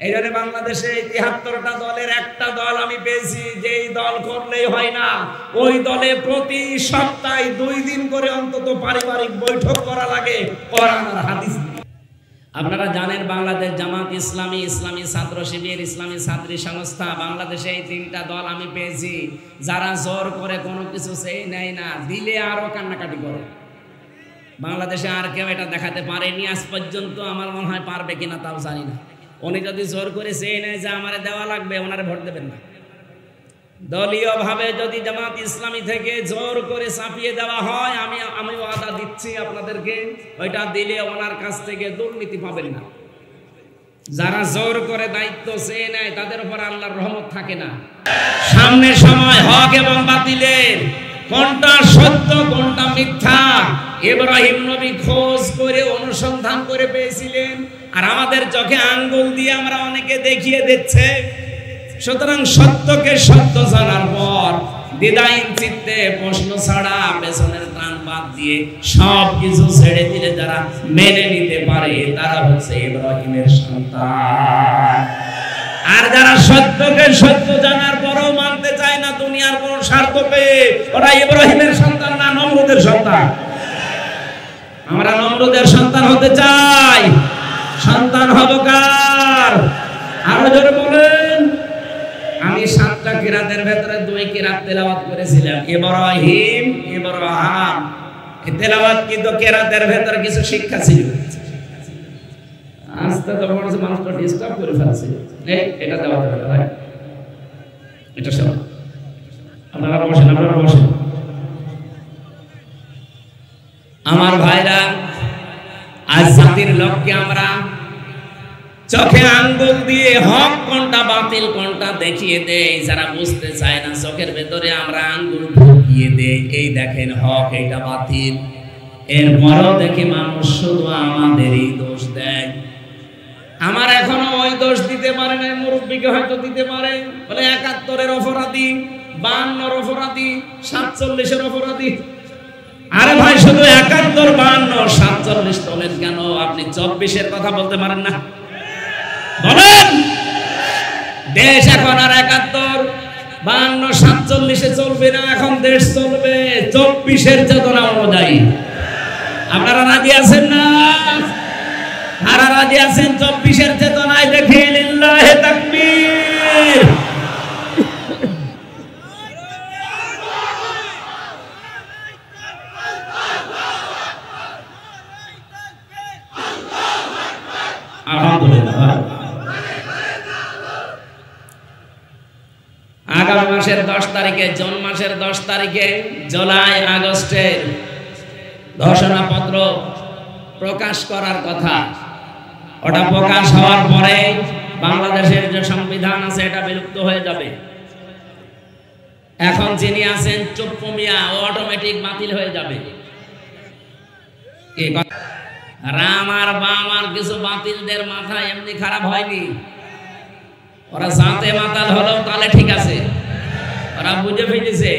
এই জন্য বাংলাদেশে ৭৩টা দলের একটা দল আমি পেয়েছি, যেই দল করলেই হয় না, ওই দলে প্রতি সপ্তাহে 2 দিন করে অন্তত পারিবারিক বৈঠক করা লাগে কোরআন আর হাদিস। আপনারা জানেন বাংলাদেশ জামাত ইসলামী, ইসলামী ছাত্র শিবির, ইসলামী ছাত্রী সংস্থা, বাংলাদেশে এই 3টা দল আমি পেয়েছি যারা জোর করে কোনো কিছু চেয়ে নেয় না, দিলে আরো কান্নাকাটি করে। বাংলাদেশে আর কেউ এটা দেখাতে পারেনি আজ পর্যন্ত, আমার মনে হয় পারবে কিনা তাও জানি না। উনি যদি জোর করে চেয়ে নেয় যে আমারে দেওয়া লাগবে, ওনারে ভোট দেবেন না। দলীয় ভাবে যদি জামাত ইসলামী থেকে জোর করে চাপিয়ে দেওয়া হয়, আমি ওয়াদা দিচ্ছি আপনাদেরকে, ওইটা দিলে ওনার কাছ থেকে দুর্নীতি পাবেন না। যারা জোর করে দায়িত্ব চেয়ে নেয় তাদের উপর আল্লাহর রহমত থাকে না। সামনের সময় হক এবং বাতিলের কোনটা সত্য কোনটা মিথ্যা ইব্রাহিম নবী খোঁজ করে অনুসন্ধান করে পেয়েছিলেন, আর আমাদের চোখে আঙ্গুল দিয়ে আমরা অনেকে দেখিয়ে দিচ্ছে। সুতরাং সত্যকে সত্য জানার পর দ্বিধাহীন চিত্তে প্রশ্ন ছাড়া পেছনের টান বাদ দিয়ে সব কিছু ছেড়ে দিলে যারা মেনে নিতে পারে তারা হচ্ছে ইব্রাহিমের সন্তান। আর যারা সত্যকে সত্য জানার পরও মানতে চায় না দুনিয়ার কোন স্বার্থ পেয়ে, ওরা ইব্রাহিমের সন্তান না নমরুদের সন্তান। আমরা নমরুদের সন্তান হতে চাই, সন্তান হব কার? আরো জোরে বলেন। আমি 7টা কিরাতের ভেতরে 2 কিরাত তেলাওয়াত করেছিলাম, ইব্রাহিম ইব্রাহাম। এই তেলাওয়াত কিন্তু কিরাতের ভেতরে কিছু শিক্ষা ছিল। আস্তে তো বড় মানুষটা ডিস্টার্ব করে ফেলছে, এই এটা দেওয়া যাবে ভাই, এটা সব আপনারা বসেন, আপনারা বসেন। আমার ভাইরা, আজ জাতির লক্ষ্যে আমরা চোখে আঙ্গুল দিয়ে হক কোনটা বাতিল কোনটা দেখিয়ে দেই। যারা বুঝতে চায় না চোখের ভেতরে আমরা আঙ্গুল ঢুকিয়ে দেই, এই দেখেন হক এটা বাতিল। এরপরও দেখি মানুষ শুধু আমাদেরই দোষ দেয়। আমার এখনো ওই দোষ দিতে পারে না, মুরব্বীকে হয়তো দিতে পারে, বলে ৭১-এর অপরাধী, ৫২-র অপরাধী, ৪৭-এর অপরাধী। আরে ভাই শুধু ৭১, ৫২, ৪৭ তোলেন কেন? আপনি ২৪-এর কথা বলতে পারেন না? বলেন। দেশ এখন আর ৭১, ৫২, ৪৭-এ চলবে না, এখন দেশ চলবে ২৪-এর চেতনা অনুযায়ী। আপনারা রাজি আছেন না? আর রাজি আছেন ২৪-এর চেতনায়? দেখি লিল্লাহে তাকবীর। আলহামদুলিল্লাহ। আগামী মাসের 10 তারিখে, জুন মাসের 10 তারিখে জুলাই আগস্টের ঘোষণাপত্র প্রকাশ করার কথা। ওটা প্রকাশ হওয়ার পরে বাংলাদেশের যে সংবিধান আছে এটা বিলুপ্ত হয়ে যাবে। এখন যিনি আছেন চুপ্পু মিয়া, অটোমেটিক বাতিল হয়ে যাবে। রাম আর বাম আর কিছু বাতিলদের মাথা এমনি খারাপ হয়নি, ওরা জাতে মাতাল হলেও তাহলে ঠিক আছে, ওরা বুঝে ফেলেছে।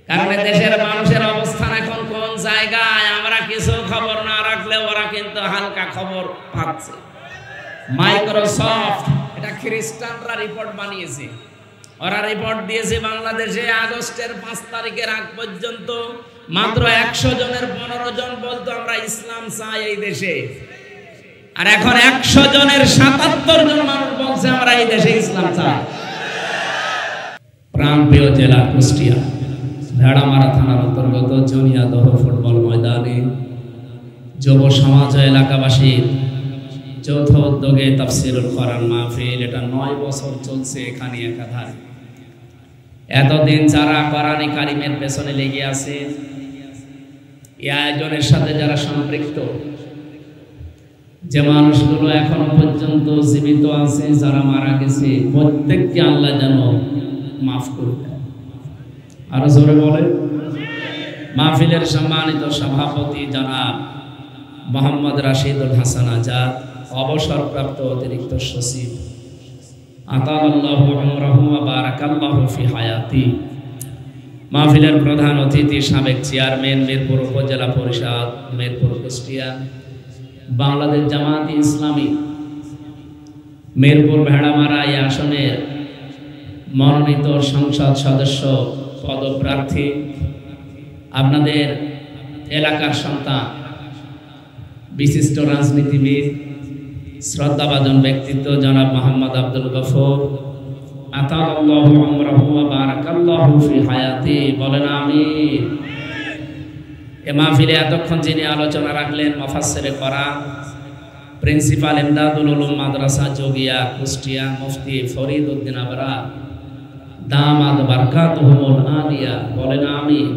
কারণ দেশের মানুষের অবস্থান এখন কোন জায়গায় আমরা কিছু খবর না রাখলে ওরা কিন্তু হালকা খবর পাচ্ছে। মাইক্রোসফট, এটা খ্রিস্টানরা রিপোর্ট বানিয়েছে, ওরা রিপোর্ট দিয়েছে বাংলাদেশে আগস্টের 5 তারিখের আগ পর্যন্ত মাত্র 100 জনের 15 জন বলতো আমরা ইসলাম চাই এই দেশে, আর এখন 100 জনের 77 জন মানুষ বলছে আমরা এই দেশে ইসলাম চাই। প্রাণপ্রিয় জেলা কুষ্টিয়া ভেড়ামারা থানার অন্তর্গত জনিয়াদহ ফুটবল ময়দানে যুব সমাজ ও এলাকাবাসীর যৌথ উদ্যোগে তাফসিরুল কোরআন মাহফিল, এটা 9 বছর চলছে এখানে একাধারে। এতদিন যারা কোরআনে কারিমের পেছনে লেগে আছে, এই আয়োজনের সাথে যারা সম্পৃক্ত, যে মানুষগুলো এখনো পর্যন্ত জীবিত আছে, যারা মারা গেছে, প্রত্যেককে আল্লাহ যেন মাফ করে দেয়। আরো জোরে বলে। মাহফিলের সম্মানিত সভাপতি জনাব মোহাম্মদ রাশিদুল হাসান আজাদ, অবসরপ্রাপ্ত অতিরিক্ত সচিব, আতালাল্লাহু উমরাহু ওয়া বারাকাল্লাহু ফি হায়াতি। মাহফিলের প্রধান অতিথি সাবেক চেয়ারম্যান মিরপুর উপজেলা পরিষদ, মিরপুর কুষ্টিয়া, বাংলাদেশ জামাত ইসলামী মিরপুর ভেড়ামারা এই আসনের মনোনীত সংসদ সদস্য পদপ্রার্থী, আপনাদের এলাকার সন্তান, বিশিষ্ট রাজনীতিবিদ, শ্রদ্ধাভাজন ব্যক্তিত্ব জনাব মোহাম্মদ আব্দুল গফুর, আতাল্লাহু আমরাহু ওয়া বারাকাল্লাহু ফি হায়াতি, বলেন আমিন। এ মাহফিলে এতক্ষণ যিনি আলোচনা রাখলেন মুফাসসিরে কোরআন, প্রিন্সিপাল ইমদাদুল উলুম মাদ্রাসা যোগিয়া কুষ্টিয়া, মুফতি ফরিদ উদ্দিন আবরা দামাদ বারকাতুহুল আলিয়া, বলেন আমিন।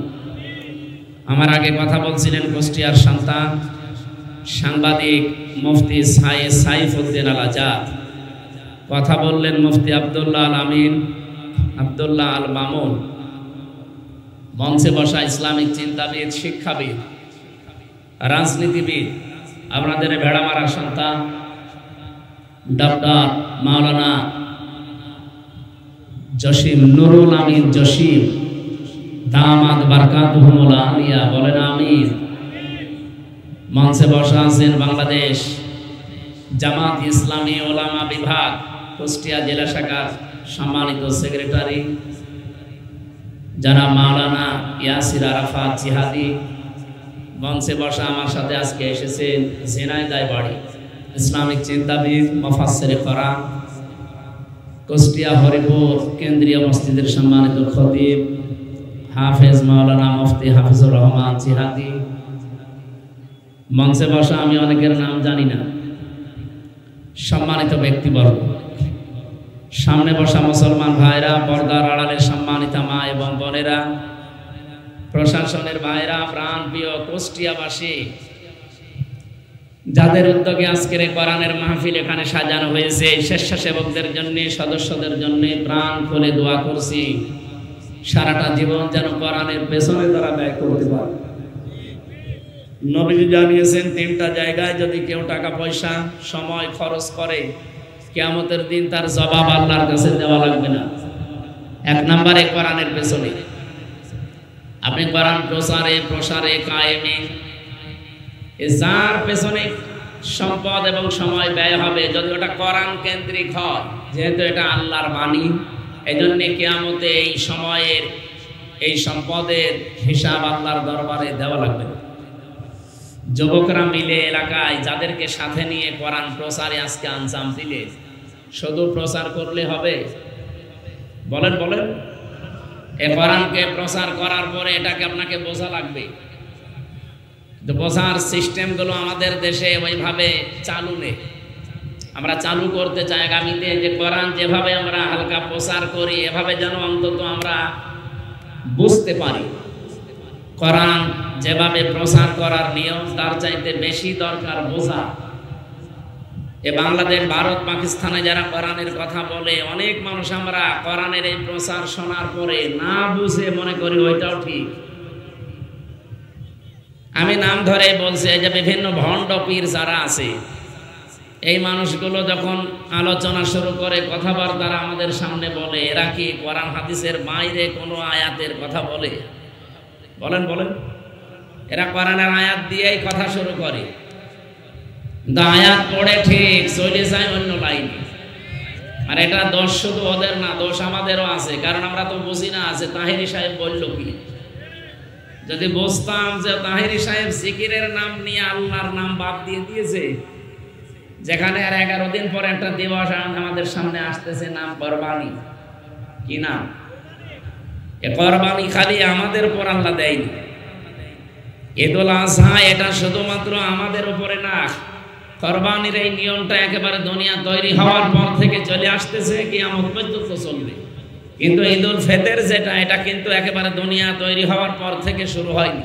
আমার আগে কথা বলছিলেন কুষ্টিয়ার সন্তান, সাংবাদিক মুফতি সাইফুদ্দিন আল আজাদ, কথা বললেন মুফতি আব্দুল্লাহ আল আমিন, আব্দুল্লাহ আল মামুন। মঞ্চে বসা ইসলামিক চিন্তাবিদ, শিক্ষাবিদ, রাজনীতিবিদ, আপনাদের ভেড়ামারার সন্তান ডক্টর মাওলানা জসিম নুরুল আমিন জসিম দামাদ বারকাতুহুল আলিয়া, বলেন আমিন। মঞ্চে বসা আছেন বাংলাদেশ জামাত ইসলামী ওলামা বিভাগ কুষ্টিয়া জেলা শাখার সম্মানিত সেক্রেটারি যারা মাওলানা ইয়াসির আরাফাত জিহাদি। মঞ্চে বসা আমার সাথে আজকে এসেছেন ঝিনাইদহ বাড়ি ইসলামিক চিন্তাবিদ, মুফাসসিরে কোরআন, কুষ্টিয়া হরিপুর কেন্দ্রীয় মসজিদের সম্মানিত খতিব হাফেজ মাওলানা মুফতি হাফিজুর রহমান জিহাদি। মঞ্চে বসা আমি অনেকের নাম জানি না, সম্মানিত ব্যক্তিবর্গ, সামনে বসা মুসলমান ভাইরা, পর্দার আড়ালে সম্মানিতা মা এবং বোনেরা, প্রশাসনের ভাইরা, প্রাণ প্রিয় কুষ্টিয়াবাসী, যাদের উদ্যোগে আজকের কোরআনের মাহফিল এখানে সাজানো হয়েছে, স্বেচ্ছাসেবকদের জন্য, সদস্যদের জন্য প্রাণ খুলে দোয়া করছি সারাটা জীবন যেন কোরআনের পেছনে তারা ব্যয় করতে পারে। নবীজি জানিয়েছেন তিনটা জায়গায় যদি কেউ টাকা পয়সা সময় খরচ করে কিয়ামতের দিন তার জবাব আল্লাহর কাছে দেওয়া লাগবে না। এক নম্বরে কোরআনের পেছনে। আপনি কোরআন প্রসারে কায়েমে যার পেছনে সম্পদ এবং সময় ব্যয় হবে, যদি ওটা কোরআন কেন্দ্রিক হয়, যেহেতু এটা আল্লাহর বাণী, এই জন্য কিয়ামতে এই সময়ের এই সম্পদের হিসাব আল্লাহর দরবারে দেওয়া লাগবে। যুবকরা মিলে এলাকায় যাদেরকে সাথে নিয়ে কোরআন প্রচারে আজকে আঞ্জাম দিলে, শুধু প্রচার করলে হবে? বলেন বলেন। এ কোরআনকে প্রচার করার পরে এটাকে আপনাকে বোঝা লাগবে। বোঝার সিস্টেমগুলো আমাদের দেশে ওইভাবে চালু নেই। আমরা চালু করতে চাই আগামীতে, যে কোরআন যেভাবে আমরা হালকা প্রচার করি এভাবে যেন অন্তত আমরা বুঝতে পারি। কোরআন যেভাবে প্রচার করার নিয়ম তার চাইতে বেশি দরকার বোঝা। এ বাংলাদেশ, ভারত, পাকিস্তানে যারা কোরআনের কথা বলে, অনেক মানুষ আমরা কোরআনের এই প্রচার শোনার পরে না বুঝে মনে করি ওইটাও ঠিক। আমি নাম ধরে বলছি, যে বিভিন্ন ভণ্ড পীর যারা আছে, এই মানুষগুলো যখন আলোচনা শুরু করে, কথাবার্তা আমাদের সামনে বলে, এরা কি কোরআন হাদিসের বাইরে কোনো আয়াতের কথা বলে? বলেন বলেন। এরা কোরআনের আয়াত দিয়েই কথা শুরু করে, আয়াত পড়ে ঠিক চলে যায় অন্য লাইনে। আর এটা দোষ শুধু ওদের না, দোষ আমাদেরও আছে, কারণ আমরা তো বুঝি না আছে তাহেরি সাহেব বলল কি। যদি বুঝতাম যে তাহেরি সাহেব জিকিরের নাম নিয়ে আল্লাহর নাম বাদ দিয়ে দিয়েছে, যেখানে আর 11 দিন পরে একটা দিবস আমাদের সামনে আসতেছে, নাম কোরবানি। কি নাম? এ কোরবানি খালি আমাদের উপর আল্লাহ দেয়নি। ঈদুল আজহা এটা শুধুমাত্র আমাদের উপরে না, কোরবানির এই নিয়মটা একেবারে দুনিয়া তৈরি হওয়ার পর থেকে চলে আসতেছে, কিয়ামত পর্যন্ত চলবে। কিন্তু ঈদুল ফিতর যেটা, এটা কিন্তু একেবারে দুনিয়া তৈরি হওয়ার পর থেকে শুরু হয়নি।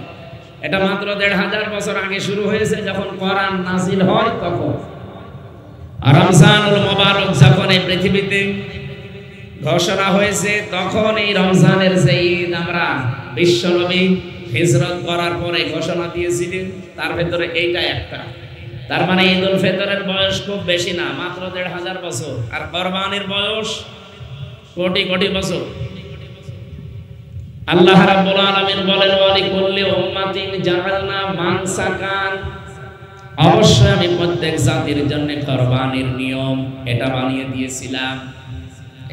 এটা মাত্র 1500 বছর আগে শুরু হয়েছে, যখন কোরআন নাজিল হয় তখন। রমজানুল মুবারক যখন এই পৃথিবীতে ঘোষণা হয়েছে, তখন এই রমজানের যে ঈদ আমরা বিশ্বনবী হিজরত করার পরে ঘোষণা দিয়েছিলেন, তার ভেতরে এইটা একটা। তার মানে ঈদুল ফিতরের বয়স খুব বেশি না, মাত্র 1500 বছর। আর কোরবানির বয়স কোটি কোটি বছর। আল্লাহ রাব্বুল আলামিন বলেন, ওয়ালি কুল্লি উম্মাতিন জাআলনা মানসাকান অবশ্যই আমি প্রত্যেক জাতির জন্য কুরবানির নিয়ম এটা বানিয়ে দিয়েছিলাম।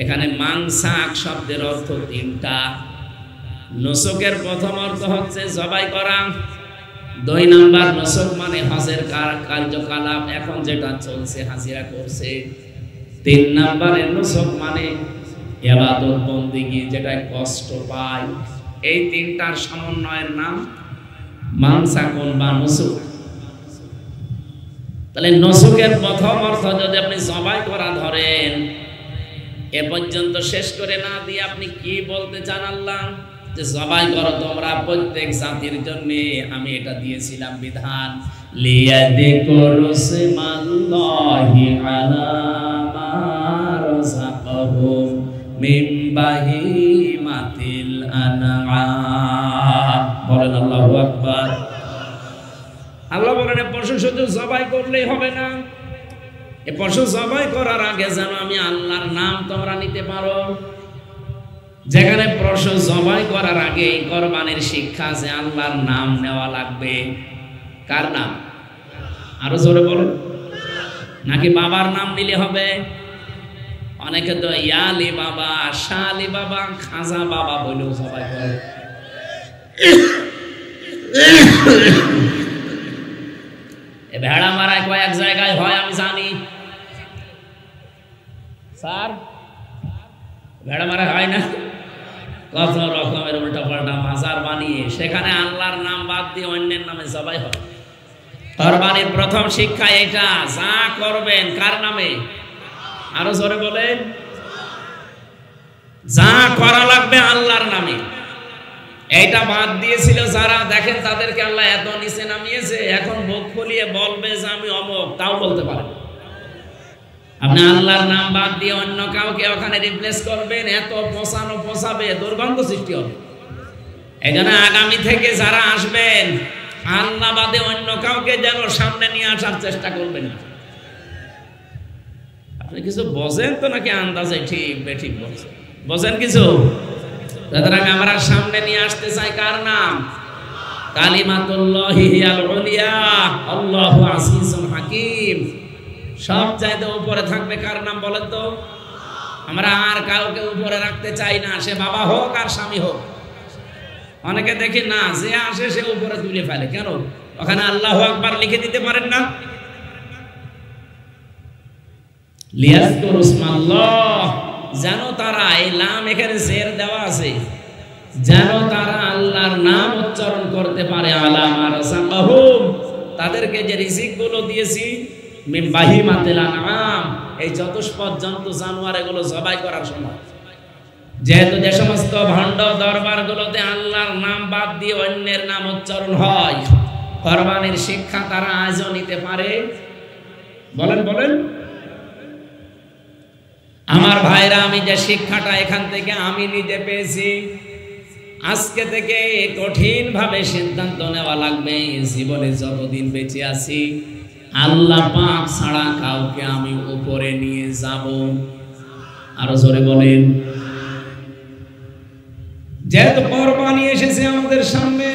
এখানে মাংসাক শব্দের অর্থ তিনটা। নুসুকের প্রথম অর্থ হচ্ছে জবাই করা। 2 নাম্বার নুসুক মানে হজের কার্যকলাপ, এখন যেটা চলছে হাজিরা করছে। 3 নাম্বারে নুসুক মানে ইবাদত বন্দেগী, যেটা কষ্ট পায়। এই তিনটার সমন্বয়ের নাম মানসাকুন বা নুসুক। তাহলে নুসুকের প্রথম অর্থ যদি আপনি জবাই করা ধরেন, এ পর্যন্ত শেষ করে না দিয়ে আপনি কি বলতে চান আল্লাহ? যে জবাই করো তোমরা প্রত্যেক জাতির জন্য, আমি এটা দিয়েছিলাম বিধান। লিয়াযকুরু ইসমাল্লাহি আলা মা রাযাকাহুম মিন বাহিমাতিল আনআম। বলেন আল্লাহু আকবার। আল্লাহ বলেন পশু শুধু জবাই করলেই হবে না, এ পশু জবাই করার আগে যেন আমি আল্লাহর নাম তোমরা নিতে পারো। যেখানে পশু জবাই করার আগে কুরবানির শিক্ষা আছে, আল্লাহর নাম নেওয়া লাগবে। কার নাম? আরো জোরে বলুন। নাকি বাবার নাম নিলে হবে? অনেকে তো ইয়ালি বাবা, শালি বাবা, খাজা বাবা বলেও জবাই করে। ভেড়া মারায় কয়েক জায়গায় হয় আমি জানি স্যার, ভেড়া মারা হয় না? কত রকমের উল্টা পাল্টা মাজার বানিয়ে সেখানে আল্লাহর নাম বাদ দিয়ে অন্যের নামে জবাই হয়। কুরবানির প্রথম শিক্ষা এটা, যা করবেন কার নামে? আরো জোরে বলেন। যা করা লাগবে আল্লাহর নামে। এইটা বাদ দিয়েছিল যারা, দেখেন তাদেরকে আল্লাহ এত নিচে নামিয়েছে, এখন মুখ খুলিয়ে বলবে যে আমি অমুক, তাও বলতে পারে। আপনি আল্লাহর নাম বাদ দিয়ে অন্য কাউকে ওখানে রিপ্লেস করবেন, এত পোষাবে, দুর্গন্ধ সৃষ্টি হবে। এই জন্য আগামী থেকে যারা আসবেন, আল্লাহ বাদে অন্য কাউকে যেন সামনে নিয়ে আসার চেষ্টা করবেন না। আপনি কিছু বোঝেন তো নাকি আন্দাজে ঠিক বেঠিক বলছেন? বোঝেন কিছু? সুতরাং আমরা সামনে নিয়ে আসতে চাই কার নাম? কালিমাতুল্লাহি হিয়াল উলিয়া, আল্লাহু আজিজুল হাকিম। সব চাইতে উপরে থাকবে কার নাম বলেন তো? আমরা আর কাউকে উপরে রাখতে চাই না, সে বাবা হোক আর স্বামী হোক। অনেকে দেখি না, যে আসে সে উপরে তুলে ফেলে। কেন? ওখানে আল্লাহু আকবার লিখে দিতে পারেন না? লিয়াযকুরু ইসমাল্লাহ, যেন তারা, এই লাম এখানে জের দেওয়া আছে, যেন তারা আল্লাহর নাম উচ্চারণ করতে পারে। আলা মা রাযাকাহুম, তাদেরকে যে রিজিক গুলো দিয়েছি, মিন বাহিমাতিল আনআম, এই চতুষ্পদ জন্তু জানোয়ার এগুলো জবাই করার সময়, যেহেতু যে সমস্ত ভণ্ড দরবারগুলোতে আল্লাহর নাম বাদ দিয়ে অন্যের নাম উচ্চারণ হয়, কুরবানির শিক্ষা তারা আজও নিতে পারে। বলেন বলেন। আমার ভাইরা, আমি যে শিক্ষাটা এখান থেকে আমি নিজে পেয়েছি, আজকে থেকে কঠিন ভাবে সিদ্ধান্ত নেওয়া লাগবে, জীবনে যতদিন বেঁচে আছি আল্লাহ পাক ছাড়া কাউকে আমি উপরে নিয়ে যাব। আরো জোরে বলেন। যেহেতু কুরবানি এসেছে আমাদের সামনে,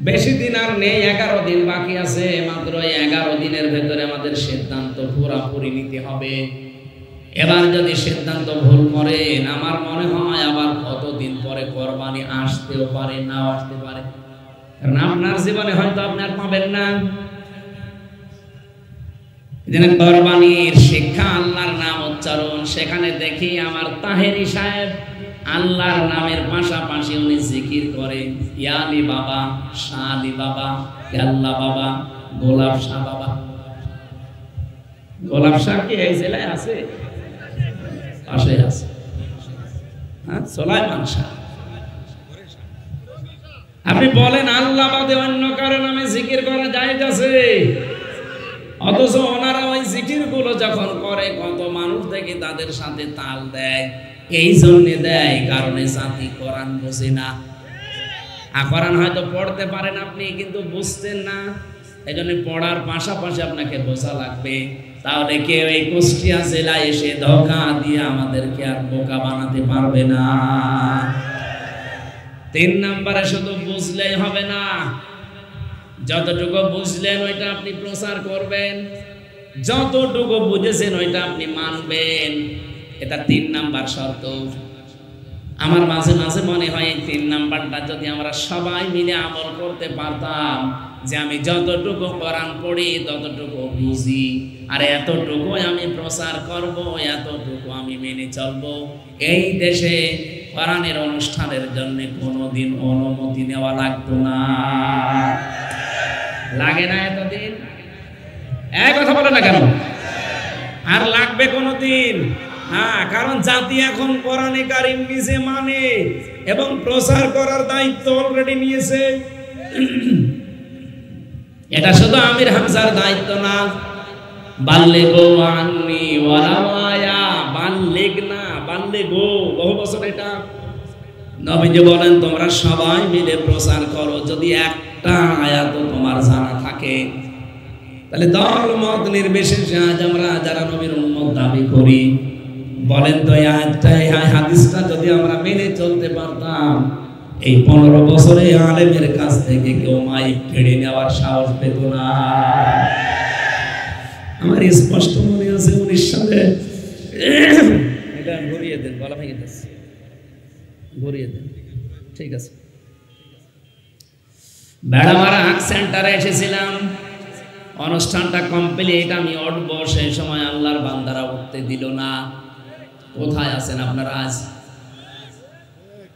বেশি দিন আর নেই, 11 দিন বাকি আছে। মাত্র 11 দিনের ভেতরে আমাদের সিদ্ধান্ত পুরোপুরি নিতে হবে। এবার যদি সিদ্ধান্ত ভুল করেন, আমার মনে হয় আবার কতদিন পরে কুরবানি আসতেও পারে, নাও আসতে পারে। কারণ আপনার জীবনে হয়তো আপনি আর পাবেন না। কুরবানির শিক্ষা আল্লাহর নাম উচ্চারণ, সেখানে দেখি আমার তাহেরি সাহেব আল্লাহর নামের পাশাপাশি উনি জিকির করেন ইয়ালি বাবা, শালি বাবা, আল্লাহ বাবা, গোলাপ শাহ বাবা। গোলাপ শাহ কি এই জেলায় আছে? পাশে আছে। হ্যাঁ, সুলাইমান শাহ। আপনি বলেন আল্লাহ বাদে অন্য কারো নামে জিকির করা জায়েজ আছে? অথচ ওনারা ওই জিকির গুলো যখন করে, কত মানুষ দেখি তাদের সাথে তাল দেয়। এই জন্য দেয় কারণে জাতি কোরআন বোঝে না। কোরআন হয়তো পড়তে পারেন আপনি, কিন্তু বুঝতেন না। এই জন্য পড়ার পাশাপাশি আপনাকে বোঝা লাগবে। তাহলে কেউ এই কুষ্টিয়া জেলায় এসে ধোঁকা দিয়ে আমাদেরকে আর বোকা বানাতে পারবে না। 3 নম্বরে শুধু বুঝলেই হবে না, যতটুকু বুঝলেন ওইটা আপনি প্রচার করবেন, যতটুকু বুঝেছেন ওইটা আপনি মানবেন। এটা 3 নাম্বার শর্ত। আমার মাঝে মাঝে মনে হয় এই 3 নাম্বারটা যদি আমরা সবাই মিলে আমল করতে পারতাম, যে আমি যতটুকু কোরআন পড়ি ততটুকু বুঝি, আর এতটুকু আমি প্রচার করব, এতটুকু আমি মেনে চলবো, এই দেশে কোরআনের অনুষ্ঠানের জন্য কোনোদিন অনুমতি নেওয়া লাগতো না। লাগে না এতদিন? এক কথা বলে না কেন? আর লাগবে কোনোদিন? হ্যাঁ, কারণ জাতি এখন কোরআনে কারিম নিজে মানে এবং প্রচার করার দায়িত্ব অলরেডি নিয়েছে। এটা শুধু আমির হামজার দায়িত্ব না। বাল্লিগু আন্নি ওয়ালাউ আয়া, বাল্লিগ না বাল্লিগু, বহু বছর এটা নবীজি বলেন তোমরা সবাই মিলে প্রচার করো। যদি একটা আয়াত তোমার জানা থাকে, তাহলে দল মত নির্বিশেষে আজ আমরা যারা নবীর উম্মত দাবি করি, বলেন তো এই হাদিসটা যদি আমরা মেনে চলতে পারতাম, এই 15 বছরে আলেমের কাছ থেকে কেউ মাইক কেড়ে নেওয়ার সাহস পেত না। আমার স্পষ্ট মনে আছে 19 সালে, এটা ঘুরিয়ে দেন, গলা ভেঙে যাচ্ছে, ঘুরিয়ে দেন, ঠিক আছে। বেড়ামারা আঁক সেন্টারে এসেছিলাম, অনুষ্ঠানটা কমপ্লিট, আমি উঠবো, সেই সময় আল্লাহর বান্দারা উঠতে দিল না। কোথায় আছেন আপনারা আজ?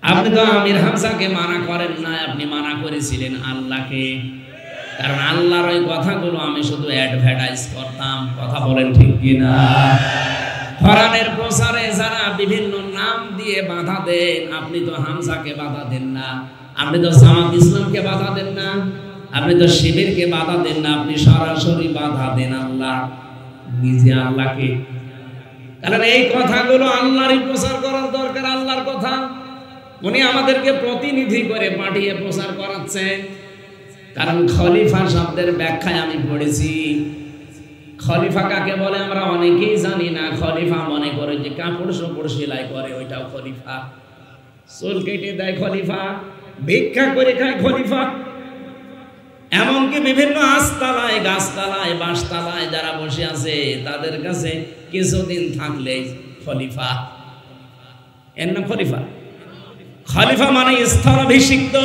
আপনি তো আমির হামজাকে মানা করেন না, আপনি মানা করেছিলেন আল্লাহকে। কারণ আল্লাহর ওই কথাগুলো আমি শুধু অ্যাডভার্টাইজ করতাম। কথা বলেন ঠিক কিনা? কোরআনের প্রচারে যারা বিভিন্ন নাম দিয়ে বাধা দেন, আপনি তো হামজাকে বাধা দেন না, আপনি তো জামাত ইসলামকে বাধা দেন না, আপনি তো শিবিরকে বাধা দেন না, আপনি সরাসরি বাধা দেন আল্লাহ, নিজে আল্লাহকে। কারণ এই কথাগুলো আল্লাহরই প্রচার করার দরকার। আল্লাহর কথা উনি আমাদেরকে প্রতিনিধি করে পাঠিয়ে প্রচার করাচ্ছেন। কারণ খলিফা শব্দের ব্যাখ্যায় আমি পড়েছি, খলিফা কাকে বলে আমরা অনেকেই জানি না। খলিফা মনে করে যে কাপড় চোপড় সেলাই করে ওইটাও খলিফা, চুল কেটে দেয় খলিফা, ভিক্ষা করে খায় খলিফা, এমনকি বিভিন্ন আস্তালায়, গাছতলায়, বাঁশতলায় যারা বসে আছে তাদের কাছে কিছুদিন থাকলে খলিফা, এর নাম খলিফা। খলিফা মানে স্থলাভিষিক্ত।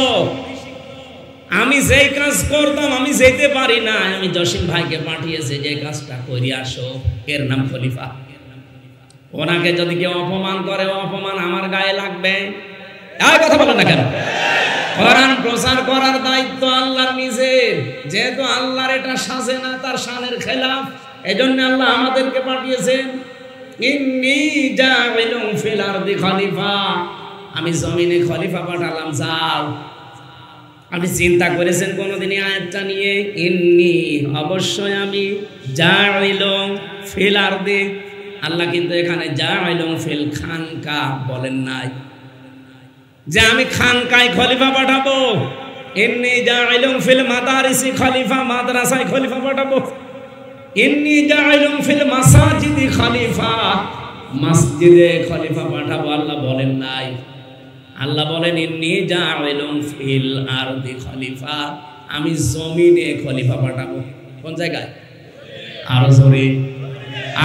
আমি যেই কাজ করতাম আমি যেতে পারি না, আমি জসিম ভাইকে পাঠিয়েছে যে কাজটা করে আসো, এর নাম খলিফা। ওনাকে যদি কেউ অপমান করে, অপমান আমার গায়ে লাগবে। এই কথা বলেন না কেন? কোরআন প্রচার করার দায়িত্ব আল্লাহর নিজের। যেহেতু আল্লাহর এটা সাজে না, তার শানের খেলাফ, এজন্য আল্লাহ আমাদেরকে পাঠিয়েছেন। ইন্নী জাইলুন ফিল আরদি খলিফা, আমি জমিনে খলিফা পাঠালাম, যাও। আপনি চিন্তা করেছেন কোনদিন এই আয়াতটা নিয়ে? ইন্নী, অবশ্যই আমি, জাইলুন ফিল আরদি, আল্লাহ কিন্তু এখানে জাইলুন ফিল খানকা বলেন নাই যে আমি খানকায় খলিফা পাঠাবো। ইন্নী জাইলুন ফিল মাদারিসি খলিফা, মাদ্রাসায় খলিফা পাঠাবো। ইন্নী জাইলুন ফিল মাসাজিদি খলিফা, মসজিদে খলিফা পাঠাবো, আল্লাহ বলেন নাই। আল্লাহ বলেন ইন্নী জাইলুন ফিল আরদি খলিফা, আমি জমিনে খলিফা পাঠাবো। কোন জায়গায়? আরো জোরে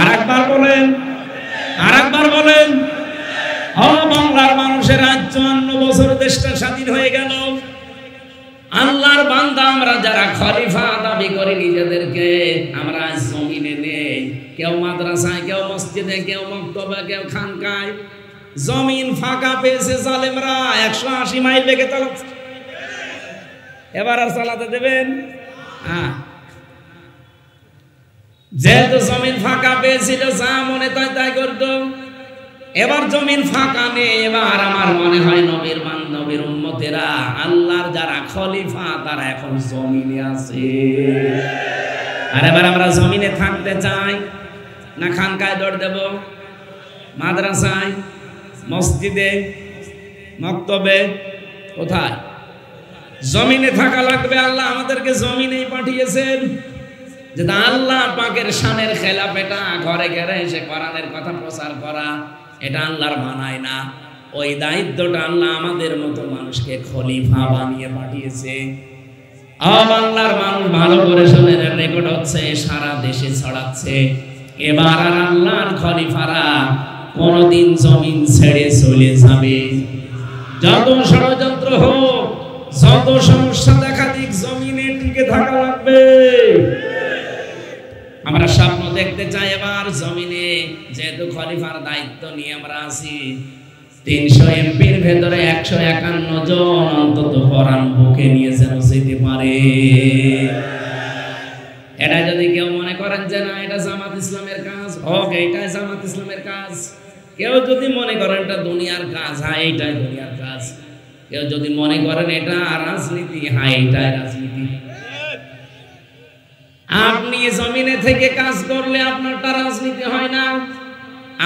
আরেকবার বলেন, আরেকবার বলেন। ও বাংলার মানুষের আজ 54 বছর দেশটা স্বাধীন হয়ে গেল। আল্লাহর বান্দা আমরা যারা খলিফা দাবি করি নিজেদেরকে, আমরা জমিনে নেই। কেউ মাদ্রাসায়, কেউ মসজিদে, কেউ মক্তবে, কেউ খানকায়। জমিন ফাঁকা পেয়েছে জালেমরা, 180 মাইল বেগে চালাচ্ছে। এবার আর চালাতে দেবেন? হ্যাঁ, যেহেতু জমিন ফাঁকা পেয়েছিল, যা মনে তাই তাই করতো। এবার জমিন ফাঁকা নেই। এবার আমার মনে হয় নবীর নবীর উম্মতেরা, আল্লাহর যারা খলিফা, তারা এখন জমিনে আছে। আর এবার আমরা জমিনে থাকতে চাই না খানকায় দৌড় দেব? মাদ্রাসায়, মসজিদে, মক্তবে, কোথায়? জমিনে থাকা লাগবে। আল্লাহ আমাদেরকে জমিনেই পাঠিয়েছেন। যেটা আল্লাহ পাকের শানের খেলাফ, এটা ঘরে ঘরে এসে কোরআনের কথা প্রচার করা, এটা আল্লাহর মানায় না। ওই দায়িত্বটা আল্লাহ আমাদের মতো মানুষকে খলিফা বানিয়ে পাঠিয়েছে। বাংলার মানুষ ভালো করে শোনেন, রেকর্ড হচ্ছে, সারা দেশে ছড়াচ্ছে। এবার আর আল্লাহর খলিফারা কোনদিন জমিন ছেড়ে চলে যাবে। যত ষড়যন্ত্র হোক, যত সমস্যা দেখা দিক, জমিনে টিকে থাকা লাগবে। আমরা স্বপ্ন দেখতে চাই এবার জমিনে, যেহেতু খলিফার দায়িত্ব নিয়ে আমরা আছি। 300 এমপির ভেতরে 151 জন অন্তত কোরআন বুকে নিয়ে যেন যেতে পারে। এটা যদি কেউ মনে করেন যে না এটা জামাত ইসলামের কাজ, হোক, এইটাই জামাত ইসলামের কাজ। কেউ যদি মনে করেন এটা দুনিয়ার কাজ, হ্যাঁ এইটাই দুনিয়ার কাজ। কেউ যদি মনে করেন এটা রাজনীতি, হ্যাঁ এইটাই রাজনীতি। আপনি জমিনে থেকে কাজ করলে আপনারটা রাজনীতি হয় না।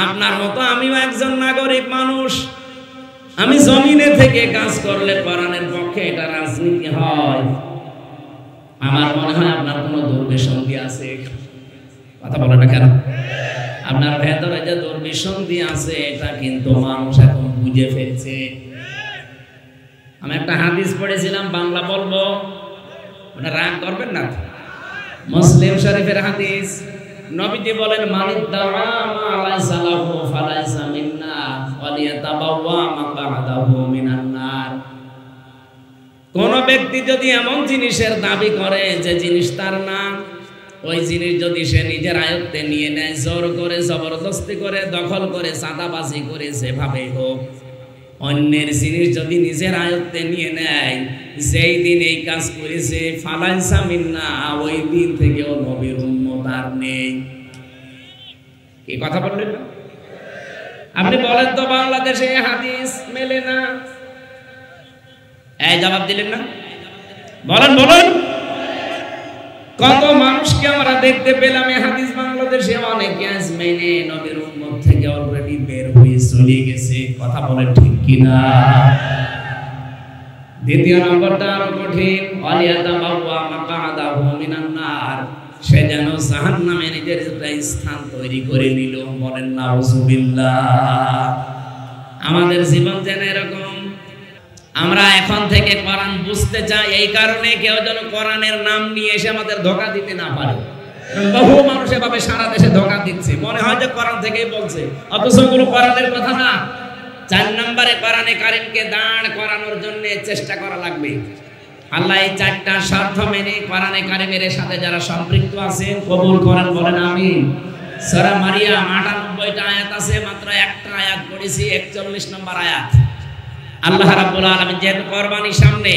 আপনার মতো আমিও একজন নাগরিক মানুষ, আমি জমিনে থেকে কাজ করলে কোরআনের পক্ষে এটা রাজনীতি হয়। আমার মনে হয় আপনার কোনো দুর্বিসন্ধি আছে। কথা বলে না কেন? আপনার ভেতরে যে দুর্বিসন্ধি আছে এটা কিন্তু মানুষ এখন বুঝে ফেলছে। আমি একটা হাদিস পড়েছিলাম, বাংলা বলবো, ওটা রাগ করবেন না। মুসলিম শরীফের হাদিস, নবীজি বলেন মানিদ্দাআ মা লাইসা লাহু ফালাইসা মিন্না ওয়ালিয়াতাবাওয়া মাকআদাহু মিনান নার। কোন ব্যক্তি যদি এমন জিনিসের দাবি করে যে জিনিস তার না, ওই জিনিস যদি সে নিজের আয়ত্তে নিয়ে নেয়, জোর করে, জবরদস্তি করে, দখল করে, চাঁদাবাজি করে, যেভাবে হোক, অন্যের জিনিস যদি নিজের আয়ত্তে নিয়ে নেয়, যেই দিন এই কাজ করেছে ফালাইসা মিন্না, ওই দিন থেকেও নবীর উম্মত আর নেই। কি কথা বললেন না? আপনি বলেন তো বাংলাদেশে হাদিস মেলে না, এই জবাব দিলেন না? বলেন বলেন, কত মানুষকে আমরা দেখতে পেলাম এই হাদিস বাংলাদেশে, অনেকে আজ মেনে নবীর উম্মত থেকে অলরেডি বের হয়ে চলে গেছে। কথা বলেন ঠিক কিনা? দ্বিতীয় নম্বরটা আরো কঠিন, ওয়ালিয়াতাবাওয়া মাকআদাহু মিনান নার, সে যেন জাহান্নামে নিজের একটা স্থান তৈরি করে নিল। বলেন নাউযুবিল্লাহ। আমাদের জীবন যেন এরকম। আমরা এখন থেকে কোরআন বুঝতে চাই, এই কারণে কেউ যেন কোরআনের নাম নিয়ে এসে আমাদের ধোঁকা দিতে না পারে। বহু মানুষ এভাবে সারা দেশে ধোঁকা দিচ্ছে, মনে হয় যে কোরআন থেকেই বলছে, অথচ কোনো কোরআনের কথা না। 4 নম্বরে কোরআনে কারিমকে দাঁড় করানোর জন্য চেষ্টা করা লাগবে। আল্লাহ এই 4টা শর্ত মেনে কোরআনে কারিমের সাথে যারা সম্পৃক্ত আছেন কবুল করেন, বলেন আমিন। সূরা মারিয়াম 98টা আয়াত আছে, মাত্র একটা আয়াত পড়েছি, 41 নম্বর আয়াত। আল্লাহ রাব্বুল আলামিন যেহেতু কোরবানির সামনে,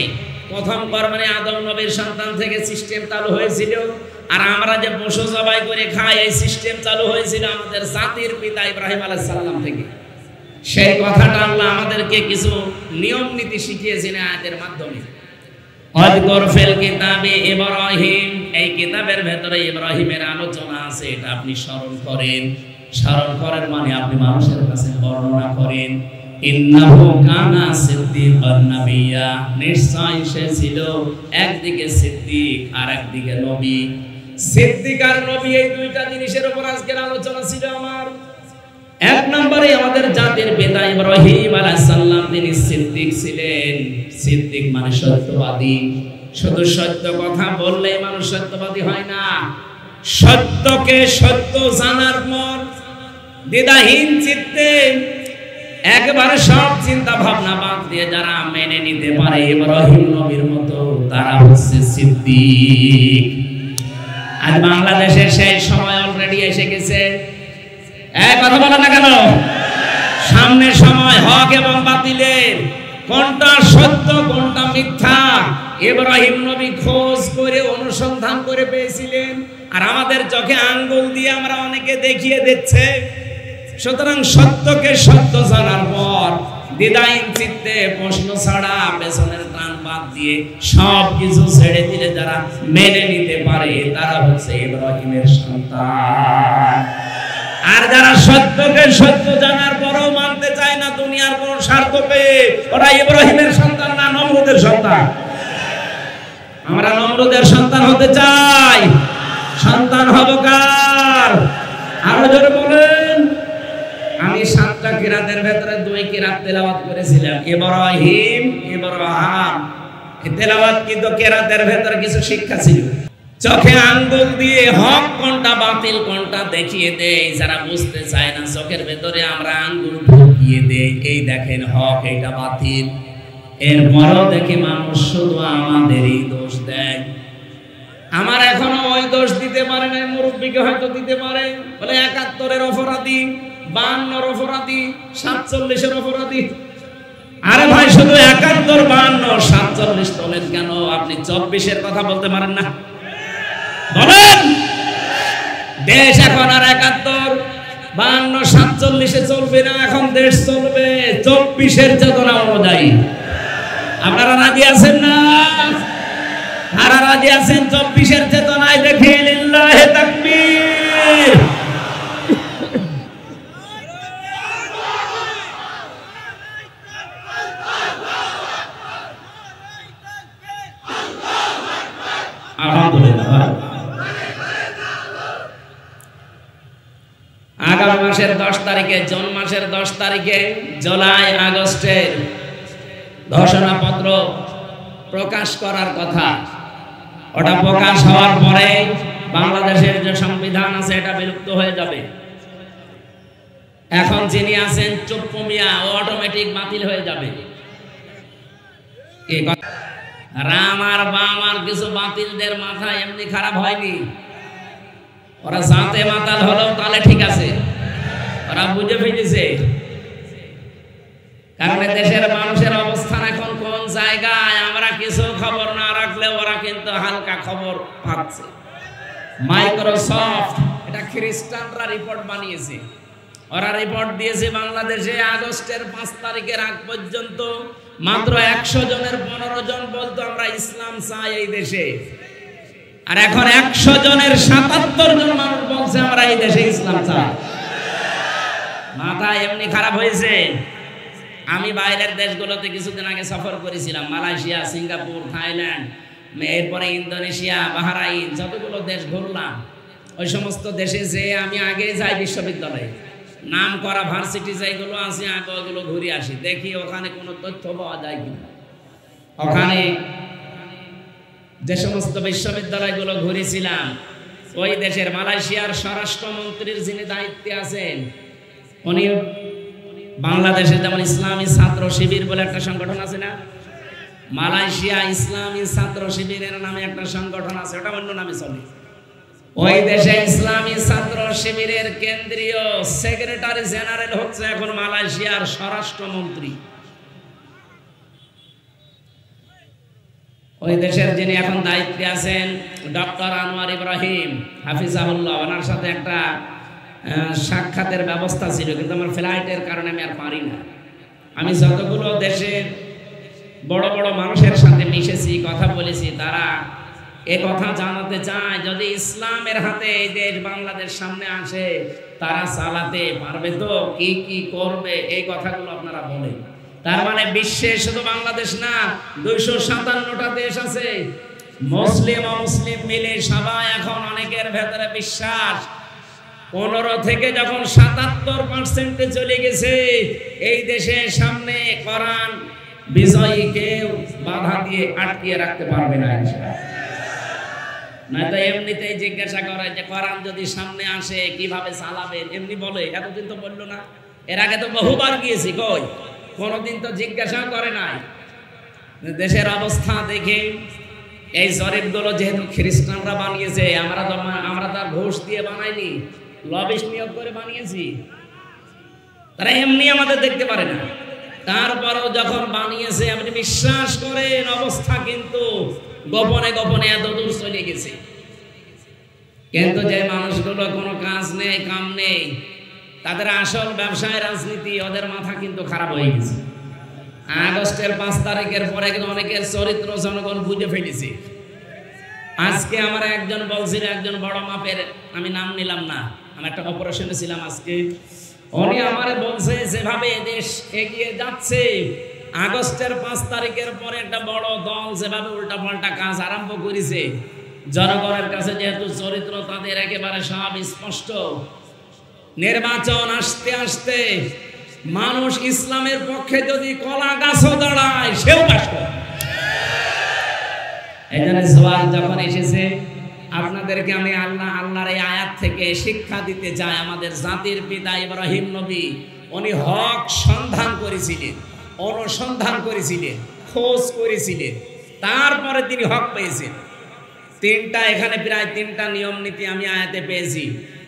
প্রথম কোরবানি আদম নবীর সন্তান থেকে সিস্টেম চালু হয়েছিল, আর আমরা যে পশু জবাই করে খাই এই সিস্টেম চালু হয়েছিল আমাদের জাতির পিতা ইব্রাহিম আলাইহিস সালাম থেকে। সেই কথাটা আল্লাহ আমাদেরকে কিছু নিয়ম নীতি শিখিয়েছেন আয়াতের মাধ্যমে। ওয়াযকুর ফিল কিতাবে ইব্রাহিম, এই কিতাবের ভেতরে ইব্রাহিমের আলোচনা আছে, এটা আপনি স্মরণ করেন। স্মরণ করেন মানে আপনি মানুষের কাছে বর্ণনা করেন। ইন্নাহু কানা সিদ্দিকান নাবিয়্যা, নিশ্চয় সে ছিল একদিকে সিদ্দিক আর একদিকে নবী। সিদ্দিক আর নবী এই দুইটা জিনিসের উপর আজকের আলোচনা ছিল আমার। 1 নম্বরে আমাদের জাতির পিতা ইব্রাহিম আলাইহিস সালাম, তিনি সিদ্দিক ছিলেন। সিদ্দিক মানে সত্যবাদী। শুধু সত্য কথা বললেই মানুষ সত্যবাদী হয় না। সত্যকে সত্য জানার পর দ্বিধাহীন চিত্তে একবারে সব চিন্তা ভাবনা বাদ দিয়ে যারা মেনে নিতে পারে ইব্রাহিম নবীর মতো, তারা হচ্ছে সিদ্দিক। আজ বাংলাদেশের সেই সময় অলরেডি এসে গেছে। এক কথা বলেন না কেন? সামনে সময় হক এবং বাতিলের, কোনটা সত্য কোনটা মিথ্যা ইব্রাহিম নবী খোঁজ করে অনুসন্ধান করে পেয়েছিলেন, আর আমাদের চোখে আঙ্গুল দিয়ে আমরা অনেকে দেখিয়ে দিচ্ছে। সুতরাং সত্যকে সত্য জানার পর দ্বিধাহীন চিত্তে, প্রশ্ন ছাড়া, পেছনের টান বাদ দিয়ে সব কিছু ছেড়ে দিলে যারা মেনে নিতে পারে তারা হচ্ছে ইব্রাহিমের সন্তান। আর যারা সত্যকে সত্য জানার পরও মানতে চায় না দুনিয়ার কোন স্বার্থ পেয়ে, ওরা ইব্রাহিমের সন্তান না নমরুদের সন্তান। আমরা নমরুদের সন্তান হতে চাই, সন্তান হব কার? আরো জোরে বলেন। আমি 7টা কিরাতের ভেতরে 2 কিরাত তেলাওয়াত করেছিলাম, ইব্রাহিম, ইব্রাহিম। তেলাওয়াত কিন্তু কেরাতের ভেতর কিছু শিক্ষা ছিল। চোখে আঙ্গুল দিয়ে হক কোনটা বাতিল কোনটা দেখিয়ে দেয়, যারা বুঝতে চায় না চোখের ভেতরে আমরা আঙ্গুল ঢুকিয়ে দেই, এই দেখেন হক এইটা বাতিল। এরপরও দেখি মানুষ শুধু আমাদেরই দোষ দেয়। আমার এখনো ওই দোষ দিতে পারে না, মুরব্বীকে হয়তো দিতে পারে, বলে ৭১-এর অপরাধী, ৫২-এর অপরাধী, ৪৭-এর অপরাধী। আরে ভাই শুধু ৭১, ৫২, ৪৭ তোলেন কেন? আপনি ২৪-এর কথা বলতে পারেন না? বলেন। দেশ এখন আর ৭১, ৫২, ৪৭-এ চলবে না, এখন দেশ চলবে ২৪-এর চেতনা অনুযায়ী। আপনারা রাজি আছেন না? আর রাজি আছেন ২৪-এর চেতনায়? দেখি লিল্লাহে তাকবীর। আলহামদুলিল্লাহ। আগামী মাসের ১০ তারিখে, জুন মাসের ১০ তারিখে জুলাই আগস্টের ঘোষণাপত্র প্রকাশ করার কথা। ওটা প্রকাশ হওয়ার পরে বাংলাদেশের যে সংবিধান আছে এটা বিলুপ্ত হয়ে যাবে। এখন যিনি আছেন চুপ্পু মিয়া, ও অটোমেটিক বাতিল হয়ে যাবে। রাম আর বাম আর কিছু বাতিলদের মাথা এমনি খারাপ হয়নি, ওরা জাতে মাতাল হলেও তাহলে ঠিক আছে, ওরা বুঝে ফেলেছে। কারণ দেশের মানুষের অবস্থান এখন কোন জায়গায় আমরা কিছু খবর না রাখলে ওরা কিন্তু হালকা খবর পাচ্ছে। মাইক্রোসফট, এটা খ্রিস্টানরা রিপোর্ট বানিয়েছে, ওরা রিপোর্ট দিয়েছে বাংলাদেশে আগস্টের ৫ তারিখের আগ পর্যন্ত মাত্র ১০০ জনের ১৫ জন বলতো আমরা ইসলাম চাই এই দেশে, আর এখন ১০০ জনের ৭৭ জন মানুষ বলছে আমরা এই দেশে ইসলাম চাই। মাথা এমনি খারাপ হয়েছে। আমি বাইরের দেশগুলোতে কিছুদিন আগে সফর করেছিলাম, মালয়েশিয়া, সিঙ্গাপুর, থাইল্যান্ড, এরপরে ইন্দোনেশিয়া, বাহরাইন, যতগুলো দেশ ঘুরলাম। ওই সমস্ত দেশে যে আমি আগে যাই বিশ্ববিদ্যালয়ে, নাম করা ভার্সিটি যেগুলো আছে আগে ওগুলো ঘুরে আসি, দেখি ওখানে কোনো তথ্য পাওয়া যায় কিনা। ওখানে যে সমস্ত বিশ্ববিদ্যালয়গুলো ঘুরেছিলাম, ওই দেশের মালয়েশিয়ার স্বরাষ্ট্রমন্ত্রীর যিনি দায়িত্বে আছেন, উনি বাংলাদেশে যেমন ইসলামী ছাত্র শিবির বলে একটা সংগঠন আছে না, মালয়েশিয়া ইসলামী ছাত্র শিবিরের নামে একটা সংগঠন আছে, ওটা অন্য নামে চলে। ওই দেশে ইসলামী ছাত্র শিবিরের কেন্দ্রীয় সেক্রেটারি জেনারেল হচ্ছে এখন মালয়েশিয়ার স্বরাষ্ট্রমন্ত্রী। ওই দেশের যিনি এখন দায়িত্বে আছেন ডক্টর আনোয়ার ইব্রাহিম হাফিজাহুল্লাহ, ওনার সাথে একটা সাক্ষাতের ব্যবস্থা ছিল, কিন্তু আমার ফ্লাইটের কারণে আমি আর পারি না। আমি যতগুলো দেশের বড় বড় মানুষের সাথে মিশেছি, কথা বলেছি, তারা এ কথা জানাতে চায় যদি ইসলামের হাতে এই দেশ বাংলাদেশ সামনে আসে তারা চালাতে পারবে তো, কি কি করবে, এই কথাগুলো আপনারা বলেন। তার মানে বিশ্বে শুধু বাংলাদেশ না, ২৫৭টা দেশ আছে, মুসলিম অমুসলিম মিলে সবাই এখন অনেকের ভেতরে বিশ্বাস ১৫ থেকে যখন ৭৭% চলে গেছে, এই দেশের সামনে কোরআন বিজয়ীকে বাধা দিয়ে আটকিয়ে রাখতে পারবে না। নয়তো এমনিতেই জিজ্ঞাসা করে যে কোরআন যদি সামনে আসে কিভাবে চালাবেন, এমনি বলে, এতদিন তো বললো না। এর আগে তো বহুবার গিয়েছি, কই কোনদিন তো জিজ্ঞাসা করে নাই। দেশের অবস্থা দেখে এই জরিপগুলো যেহেতু খ্রিস্টানরা বানিয়েছে, আমরা তার ঘুষ দিয়ে বানাইনি, লবিস্ট নিয়োগ করে বানিয়েছি, তারা এমনি আমাদের দেখতে পারে না। তারপরেও যখন বানিয়েছে, আপনি বিশ্বাস করেন অবস্থা কিন্তু গোপনে গোপনে এত দূর চলে গেছে। কিন্তু যে মানুষগুলো কোনো কাজ নেই, কাম নেই, তাদের আসল ব্যবসায় রাজনীতি, ওদের মাথা কিন্তু খারাপ হয়ে গেছে। আগস্টের ৫ তারিখের পরে কিন্তু অনেকের চরিত্র জনগণ বুঝে ফেলেছে। আজকে আমার একজন বলছিল, একজন বড় মাপের, আমি নাম নিলাম না, আমি একটা অপারেশনে ছিলাম আজকে, উনি আমারে বলছে যেভাবে দেশ এগিয়ে যাচ্ছে, আগস্টের ৫ তারিখের পরে একটা বড় দল যেভাবে উল্টাপাল্টা কাজ আরম্ভ করেছে, জনগণের কাছে যেহেতু চরিত্র তাদের একেবারে সব স্পষ্ট, নির্বাচন আসতে আসতে মানুষ ইসলামের পক্ষে যদি কলা গাছও দাঁড়ায় সেও পাস করে। এই জন্য সওয়াল যখন এসেছে আপনাদেরকে আমি আল্লাহর এই আয়াত থেকে শিক্ষা দিতে চাই। আমাদের জাতির পিতা ইব্রাহিম নবী উনি হক সন্ধান করেছিলেন, অনুসন্ধান করেছিলেন, খোঁজ করেছিলেন, তারপরে তিনি হক পেয়েছেন। তিনটা এখানে প্রায় তিনটা নিয়ম নীতি আমি আয়াতে পেয়েছি।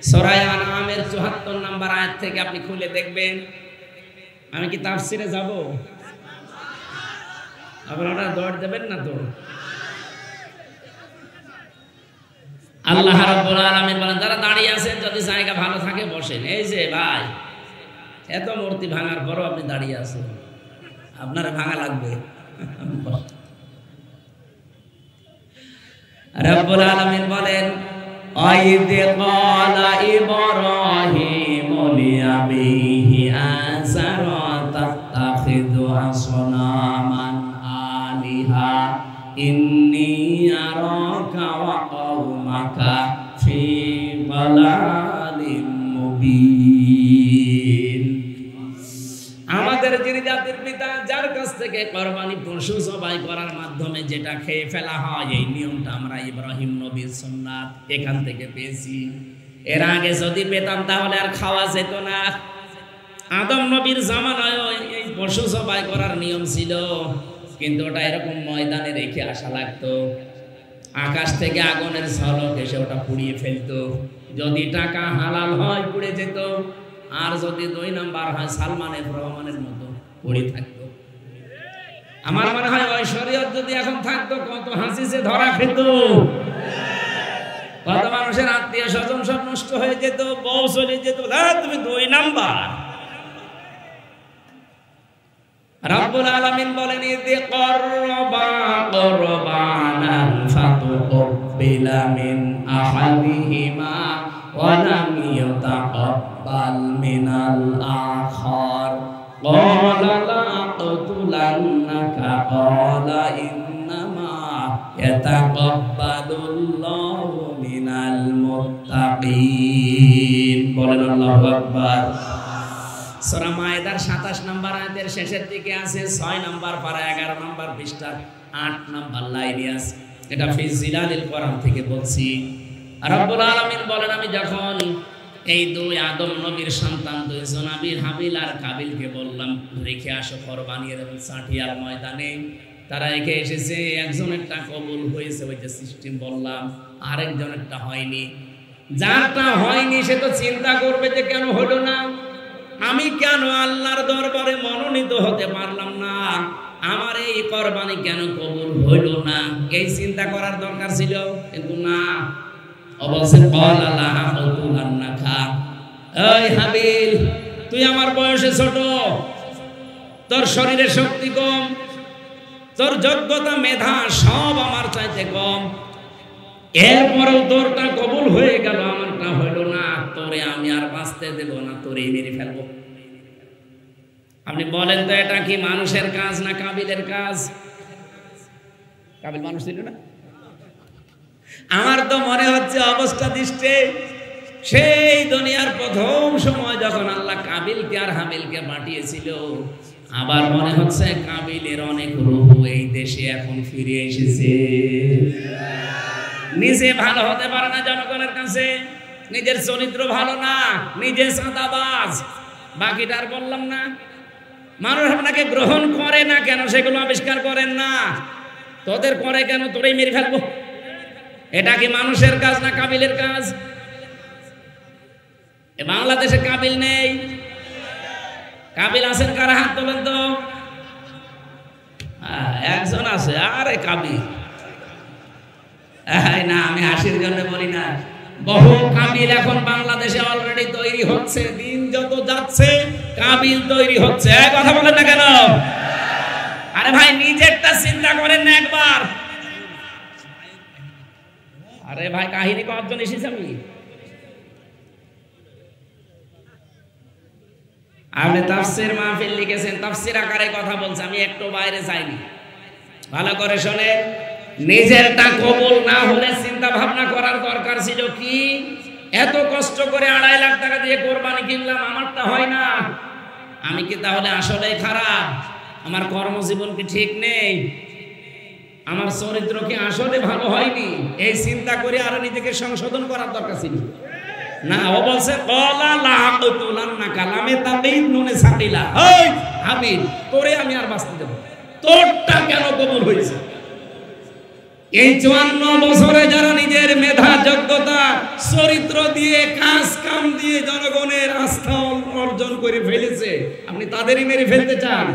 সূরা আনআমের ৭৪ নম্বর আয়াত থেকে আপনি খুলে দেখবেন। আমি কি তাফসিরে যাব? আপনারা দৌড় দেবেন না তো? আল্লাহ রাব্বুল আলামিন বলেন, যারা দাঁড়িয়ে আছেন যদি জায়গা ভালো থাকে বসেন। এই যে ভাই, এত মূর্তি ভাঙার পরও আপনি দাঁড়িয়ে আছেন, আপনার ভাঙা লাগবে। রাব্বুল আলামিন বলেন, আইদ ক্বালা ইব্রাহিম লিআবিহি আযারা তাত্তাখিযু আসনামান আলিহা ইন্নী আরাকা ওয়া কওমাকা ফি দালালিম মুবিন। আমাদের যিনি জাতির পিতা, যার কাছ থেকে কুরবানি পশু জবাই করার মাধ্যমে যেটা খেয়ে ফেলা হয়, এই নিয়মটা আমরা ইব্রাহিম নবীর সুন্নাত এখান থেকে পেয়েছি। এর আগে যদি পেতাম তাহলে আর খাওয়া যেত না। আদম নবীর জামানায় এই পশু জবাই করার নিয়ম ছিল, কিন্তু ওটা এরকম ময়দানে রেখে আসা লাগতো। আকাশ থেকে আগুনের ঝলক এসে ওটা পুড়িয়ে ফেলতো। যদি টাকা হালাল হয় পুড়ে যেত, আর যদি ২ নাম্বার হয় সালমানের রহমানের মতো পড়ে থাকতো। আমার মনে হয় ওই শরীয়ত যদি এখন থাকতো, কত হাসিসে ধরা খেত, কত মানুষের আত্মীয় স্বজন সব নষ্ট হয়ে যেত, বউ চলে যেত। তুমি ২ নাম্বার। রাব্বুল আলামিন বলেন, ইযি ক্বাররাবা কুরবানান ফাতুকবিলা মিন আহাদিহিমা ওয়া লাম ইয়াতাকাব্বাল মিনাল আখার ক্বালা লা আqতুলান্নাকা ক্বালা ইন্নামা ইয়াতাকাব্বালুল্লাহু মিনাল মুত্তাকিন। বলেন আল্লাহু আকবার। সূরা মায়েদার ২৭ নম্বর আয়াতের শেষের দিকে আছে, ৬ নম্বর পারা ১১ নম্বর পৃষ্ঠার ৮ নম্বর লাইনে আছে। এটা ফি জিলালিল কোরআন থেকে বলছি। রব্বুল আলামিন বলেন, আমি যখন এই ২ আদম নবীর সন্তান ২ জন হাবিল আর কাবিলকে বললাম রেখে আসো কোরবানির চাটিয়ার ময়দানে, তারা রেখে এসেছে। একজনেরটা কবুল হয়েছে, ওই যে সিস্টেম বললাম, আরেকজনেরটা হয়নি। যারটা হয়নি সে তো চিন্তা করবে যে কেন হলো না, আমি কেন আল্লাহর দরবারে মনোনীত হতে পারলাম না, আমার এই কোরবানি কেন কবুল হইল না, এই চিন্তা করার দরকার ছিল। কিন্তু না, অবশ্যই ক্বালা লা আqতুলান্নাকা, এই হাবিল তুই আমার বয়সে ছোট, তোর শরীরে শক্তি কম, তোর যোগ্যতা মেধা সব আমার চাইতে কম, এরপরেও তোরটা কবুল হয়ে গেল, আমারটা হইল না। তোরে আমি আর বাঁচতে দেব না, তোরে মেরে ফেলবো। আপনি বলেন তো, এটা কি মানুষের কাজ না কাবিলের কাজ? কাবিল মানুষ ছিল না? আমার তো মনে হচ্ছে অবস্থা দৃষ্টে সেই দুনিয়ার প্রথম সময় যখন আল্লাহ কাবিলকে আর হাবিলকে পাঠিয়েছিল, আবার মনে হচ্ছে কাবিলের অনেক রূহ এই দেশে এখন ফিরে এসেছে। নিজে ভালো হতে পারে না জনগণের কাছে, নিজের চরিত্র ভালো না, নিজে চাঁদাবাজ, বাকিটার বললাম না। মানুষ আপনাকে গ্রহণ করে না কেন, সেগুলো আবিষ্কার করেন না। তোদের করে কেন, তোরেই মেরে ফেলবো। এটা কি মানুষের কাজ না কাবিলের কাজ? বাংলাদেশে কাবিল নেই। কাবিল আছেন কারা? হাত তোলেন তো। একজন আছে, আরে কাবিল না, আমি হাসির জন্য বলি না। বহু কাবিল এখন বাংলাদেশে অলরেডি তৈরি হচ্ছে। দিন যত যাচ্ছে কাবিল তৈরি হচ্ছে। কথা বলেন না কেন? আরে ভাই, নিজেরটা চিন্তা করেন না একবার। আরে ভাই, কাহিনী কয়েকজন এসেছে। আপনি তাফসীর মাহফিল লিখেছেন, তাফসীর আকারে কথা বলছে, আমি একটু বাইরে যাইনি। ভালো করে শুনে, নিজেরটা কবুল না হলে চিন্তা ভাবনা করার দরকার ছিল কি, এত কষ্ট করে ২.৫ লাখ টাকা দিয়ে কোরবানি কিনলাম, আমারটা হয় না, আমি কি তাহলে আসলে খারাপ? আমার কর্মজীবন কি ঠিক নেই? আমার চরিত্র কি আসলে ভালো হয়নি, এই চিন্তা করে আর নিজেকে সংশোধন করার দরকার ছিল না। ও বলছে ক্বালা লা আকুতুলান্নাকা লামে তাকিদ নুনে সাকিলা, এই হাবিল তোরে আমি আর বাঁচতে দেব, তোরটা কেন কবুল হয়েছে? এই 54 বছরে যারা নিজের মেধা যোগ্যতা চরিত্র দিয়ে কাজ কাম দিয়ে জনগণের আস্থা অর্জন করে ফেলেছে, আপনি তাদেরই মেরে ফেলতে চান?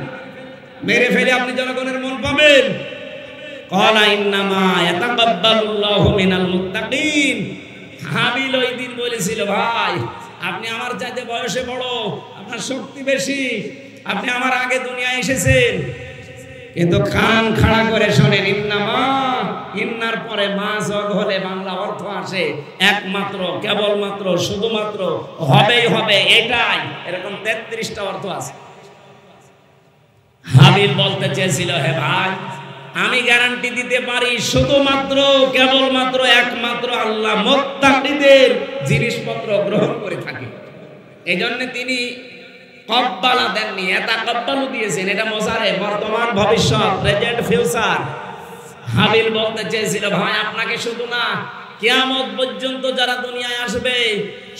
মেরে ফেলে আপনি জনগণের মন পাবেন? ক্বালা ইন্নামা ইয়াতাকাব্বালুল্লাহু মিনাল মুত্তাকিন। হাবিল ওই দিন বলেছিল, ভাই আপনি আমার চাইতে বয়সে বড়, আপনার শক্তি বেশি, আপনি আমার আগে দুনিয়ায় এসেছেন, কিন্তু কান খাড়া করে শোনেন, ইন্নামা, ইন্নার পরে মা যোগ হলে বাংলা অর্থ আসে একমাত্র, কেবলমাত্র, শুধুমাত্র, হবেই হবে, এটাই, এরকম 33টা অর্থ আছে। হাবিল বলতে চেয়েছিল, হে ভাই আমি গ্যারান্টি দিতে পারি শুধুমাত্র, কেবলমাত্র, একমাত্র আল্লাহ মুত্তাকিদের জিনিসপত্র গ্রহণ করে থাকে। এই জন্য তিনি কব্বালা দেননি, ইয়াতাকাব্বালু দিয়েছেন। এটা মোজারে, বর্তমান ভবিষ্যৎ, প্রেজেন্ট ফিউচার। হাবিল বলতে চেয়েছিল, ভাই আপনাকে শুধু না, কিয়ামত পর্যন্ত যারা দুনিয়ায় আসবে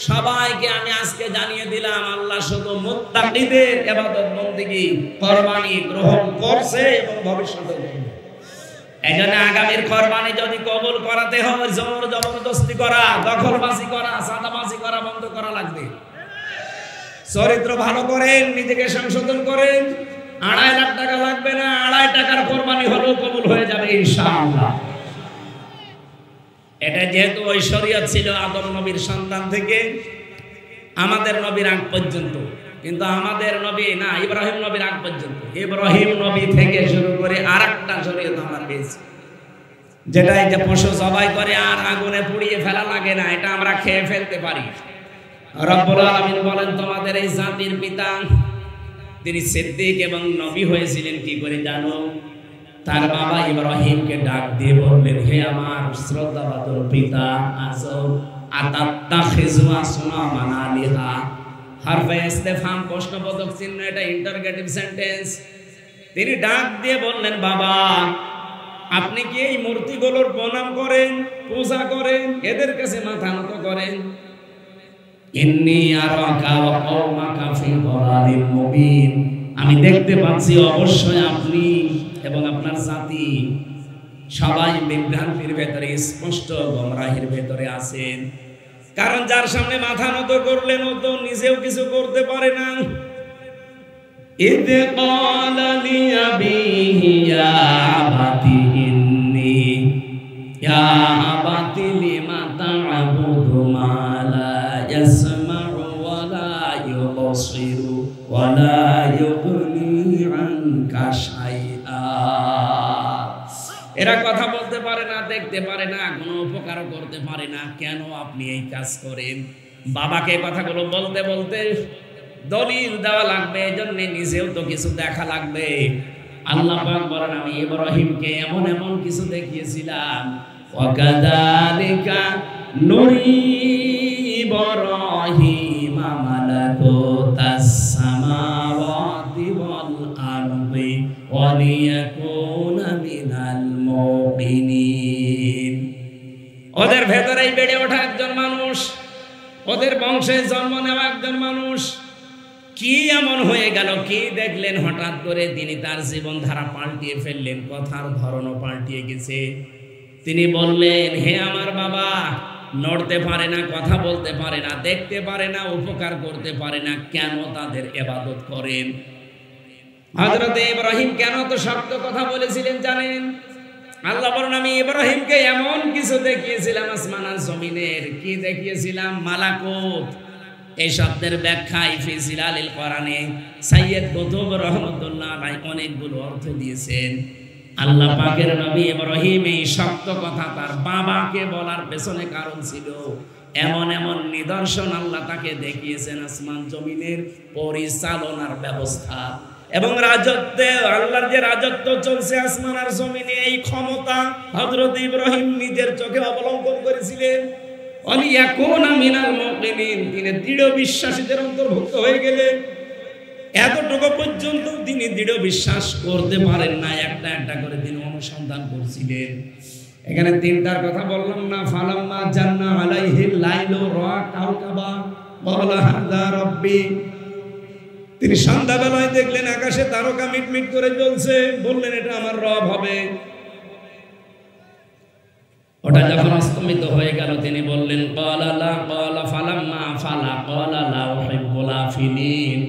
সবাইকে আমি আজকে জানিয়ে দিলাম, আল্লাহ শুধু মুত্তাকিদের ইবাদত বন্দেগী কুরবানি গ্রহণ করছে এবং ভবিষ্যতে করবে। এজন্য আগামীর কুরবানি যদি কবুল করাতে হয়, জোর জবরদস্তি করা, দখলবাজি করা, সাদাবাজি করা বন্ধ করা লাগবে। চরিত্র ভালো করেন, নিজেকে সংশোধন করেন, 2.5 লাখ টাকা লাগবে না, 2.5 টাকার কোরবানি হলেও কবুল হয়ে যাবে ইনশাআল্লাহ। এটা যেহেতু ওই শরীয়ত ছিল আদম নবীর সন্তান থেকে আমাদের নবীর আগ পর্যন্ত, কিন্তু আমাদের নবী না, ইব্রাহিম নবীর আগ পর্যন্ত, ইব্রাহিম নবী থেকে শুরু করে আরেকটা শরীয়ত আমরা পেয়েছি, যেটা এই যে পশু জবাই করে আর আগুনে পুড়িয়ে ফেলা লাগে না, এটা আমরা খেয়ে ফেলতে পারি। রব্বুল আলামিন বলেন, তোমাদের এই জাতির পিতা তিনি সিদ্দিক এবং নবী হয়েছিলেন কি করে জানো? তার বাবা ইব্রাহিমকে ডাক দিয়ে বললেন, হে আমার শ্রদ্ধাভাজন পিতা, আসো আতাত্তাখিযু আসনামান আলিহা। হারফে ইস্তেফহাম, প্রশ্নবোধক চিহ্ন, এটা ইন্টারোগেটিভ সেন্টেন্স। তিনি ডাক দিয়ে বললেন, বাবা আপনি কি এই মূর্তিগুলোর প্রণাম করেন, পূজা করেন, এদের কাছে মাথা নত করেন? ইন্নী আরাকা ওয়া কওমাকা ফি দালালিন মুবিন, আমি দেখতে পাচ্ছি অবশ্যই আপনি এবং আপনার জাতি সবাই বিভ্রান্তির ভেতরে, স্পষ্ট গোমরাহির ভেতরে আছেন। কারণ যার সামনে মাথা নত করলেন ও তো নিজেও কিছু করতে পারে না। ইদ ক্বালা লিআবিহি ইয়া আবাতি ইন্নী ইয়া আবাতি লিমা তা'বুদু মা লা ইয়াসমা'ু ওয়া লা ইউবসিরু ওয়া লা ইউগনি আনকা শাইআ। এরা কথা বলতে পারে না, দেখতে পারে না, কোনো উপকারও করতে পারে না, কেন আপনি এই কাজ করেন? বাবাকে কথাগুলো বলতে বলতে দলিল দেওয়া লাগবে, এজন্য নিজেও তো কিছু দেখা লাগবে। আল্লাহ পাক বলেন, আমি ইব্রাহিমকে এমন এমন কিছু দেখিয়েছিলাম, ওয়াকাযালিকা নুরি ইব্রাহিমা মালাকুতাস সামাওয়াতি ওয়াল আরদি ওয়া লিয়াকুনা মিনাল মুকিনিন। ওদের ভেতরেই বেড়ে ওঠা একজন মানুষ, ওদের বংশে জন্ম নেওয়া একজন মানুষ, কি এমন হয়ে গেল, কি দেখলেন হঠাৎ করে তিনি তার জীবনধারা পাল্টিয়ে ফেললেন, কথার ধরনও পাল্টিয়ে গেছে। তিনি বললেন, হে আমার বাবা, নড়তে পারে না, কথা বলতে পারে না, দেখতে পারে না, উপকার করতে পারে না, কেন তাদের ইবাদত করেন? হযরত ইব্রাহিম কেন তো শক্ত কথা বলেছিলেন জানেন? আল্লাহ বলেন, আমি ইব্রাহিমকে এমন কিছু দেখিয়েছিলাম আসমান আর জমিনের। কি দেখিয়েছিলাম? মালাকুত। এই শব্দের ব্যাখ্যায় ফি জিলালিল কোরআনে সাইয়্যিদ কুতুব রাহমাতুল্লাহ আলাইহি অনেকগুলো অর্থ দিয়েছেন। আল্লাহ পাকের নবী ইব্রাহিম এই শক্ত কথা তার বাবাকে বলার পেছনে কারণ ছিল, এমন এমন নিদর্শন আল্লাহ তাকে দেখিয়েছেন, আসমান জমিনের পরিচালনার ব্যবস্থা এবং রাজত্বে, আল্লাহর যে রাজত্ব চলছে আসমান আর জমিনে, এই ক্ষমতা হযরত ইব্রাহিম নিজের চোখে অবলম্বন করেছিলেন। ওয়ালিয়াকুনা মিনাল মুকিনিন, তিনি দৃঢ় বিশ্বাসীদের অন্তর্ভুক্ত হয়ে গেলেন। এতটুকু পর্যন্ত তিনি দৃঢ় বিশ্বাস করতে পারেন না, একটা একটা করে তিনি অনুসন্ধান করছিলেন। এখানে তিনটার কথা বললাম না, ফালাম্মা জান্না আলাইহিল লাইলু রা কাওকাবা ক্বালা হাযা রাব্বি। তিনি সন্ধ্যাবেলায় দেখলেন আকাশে তারকা মিটমিট করে জ্বলছে, বললেন এটা আমার রব হবে। ওটা যখন অস্তমিত হয়ে গেল তিনি বললেন ক্বালা লা ক্বালা ফালাম্মা ফালা ক্বালা লা উহিব্বুল আফিলিন।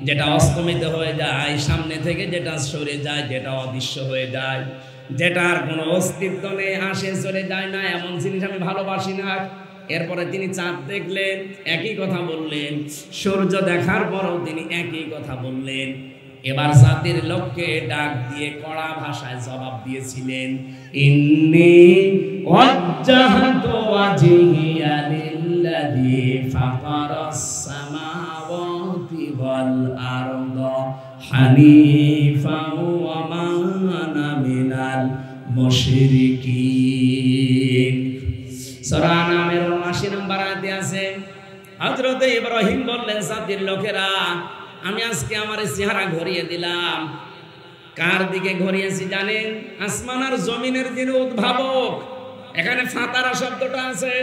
যেটা অস্তমিত হয়ে যায়, সামনে থেকে যেটা সরে যায়, যেটা অদৃশ্য হয়ে যায়, যেটার কোনো অস্তিত্ব নেই, আসে চলে যায় না, এমন জিনিস আমি ভালোবাসি না। এরপরে তিনি চাঁদ দেখলেন, একই কথা বললেন। সূর্য দেখার পরও তিনি একই কথা বললেন। এবার জাতির লোককে ডাক দিয়ে কড়া ভাষায় জবাব দিয়েছিলেন, ইন্নী ওয়াজ্জাহতু ওয়াজহিয়া লিল্লাযী ফাতারাস সামাওয়াতি ওয়াল আরদা হানিফাও ওয়া মা আনা মিনাল মুশরিকিন। সূরা নামের ৭৯ নম্বর আয়াতে আছে, হযরত ইব্রাহিম বললেন, জাতির লোকেরা, আমি আজকে আমার চেহারা ঘুরিয়ে দিলাম। কার দিকে ঘুরিয়েছি জানেন? আসমান আর জমিনের যিনি উদ্ভাবক। এখানে ফাতারা শব্দটা আছে,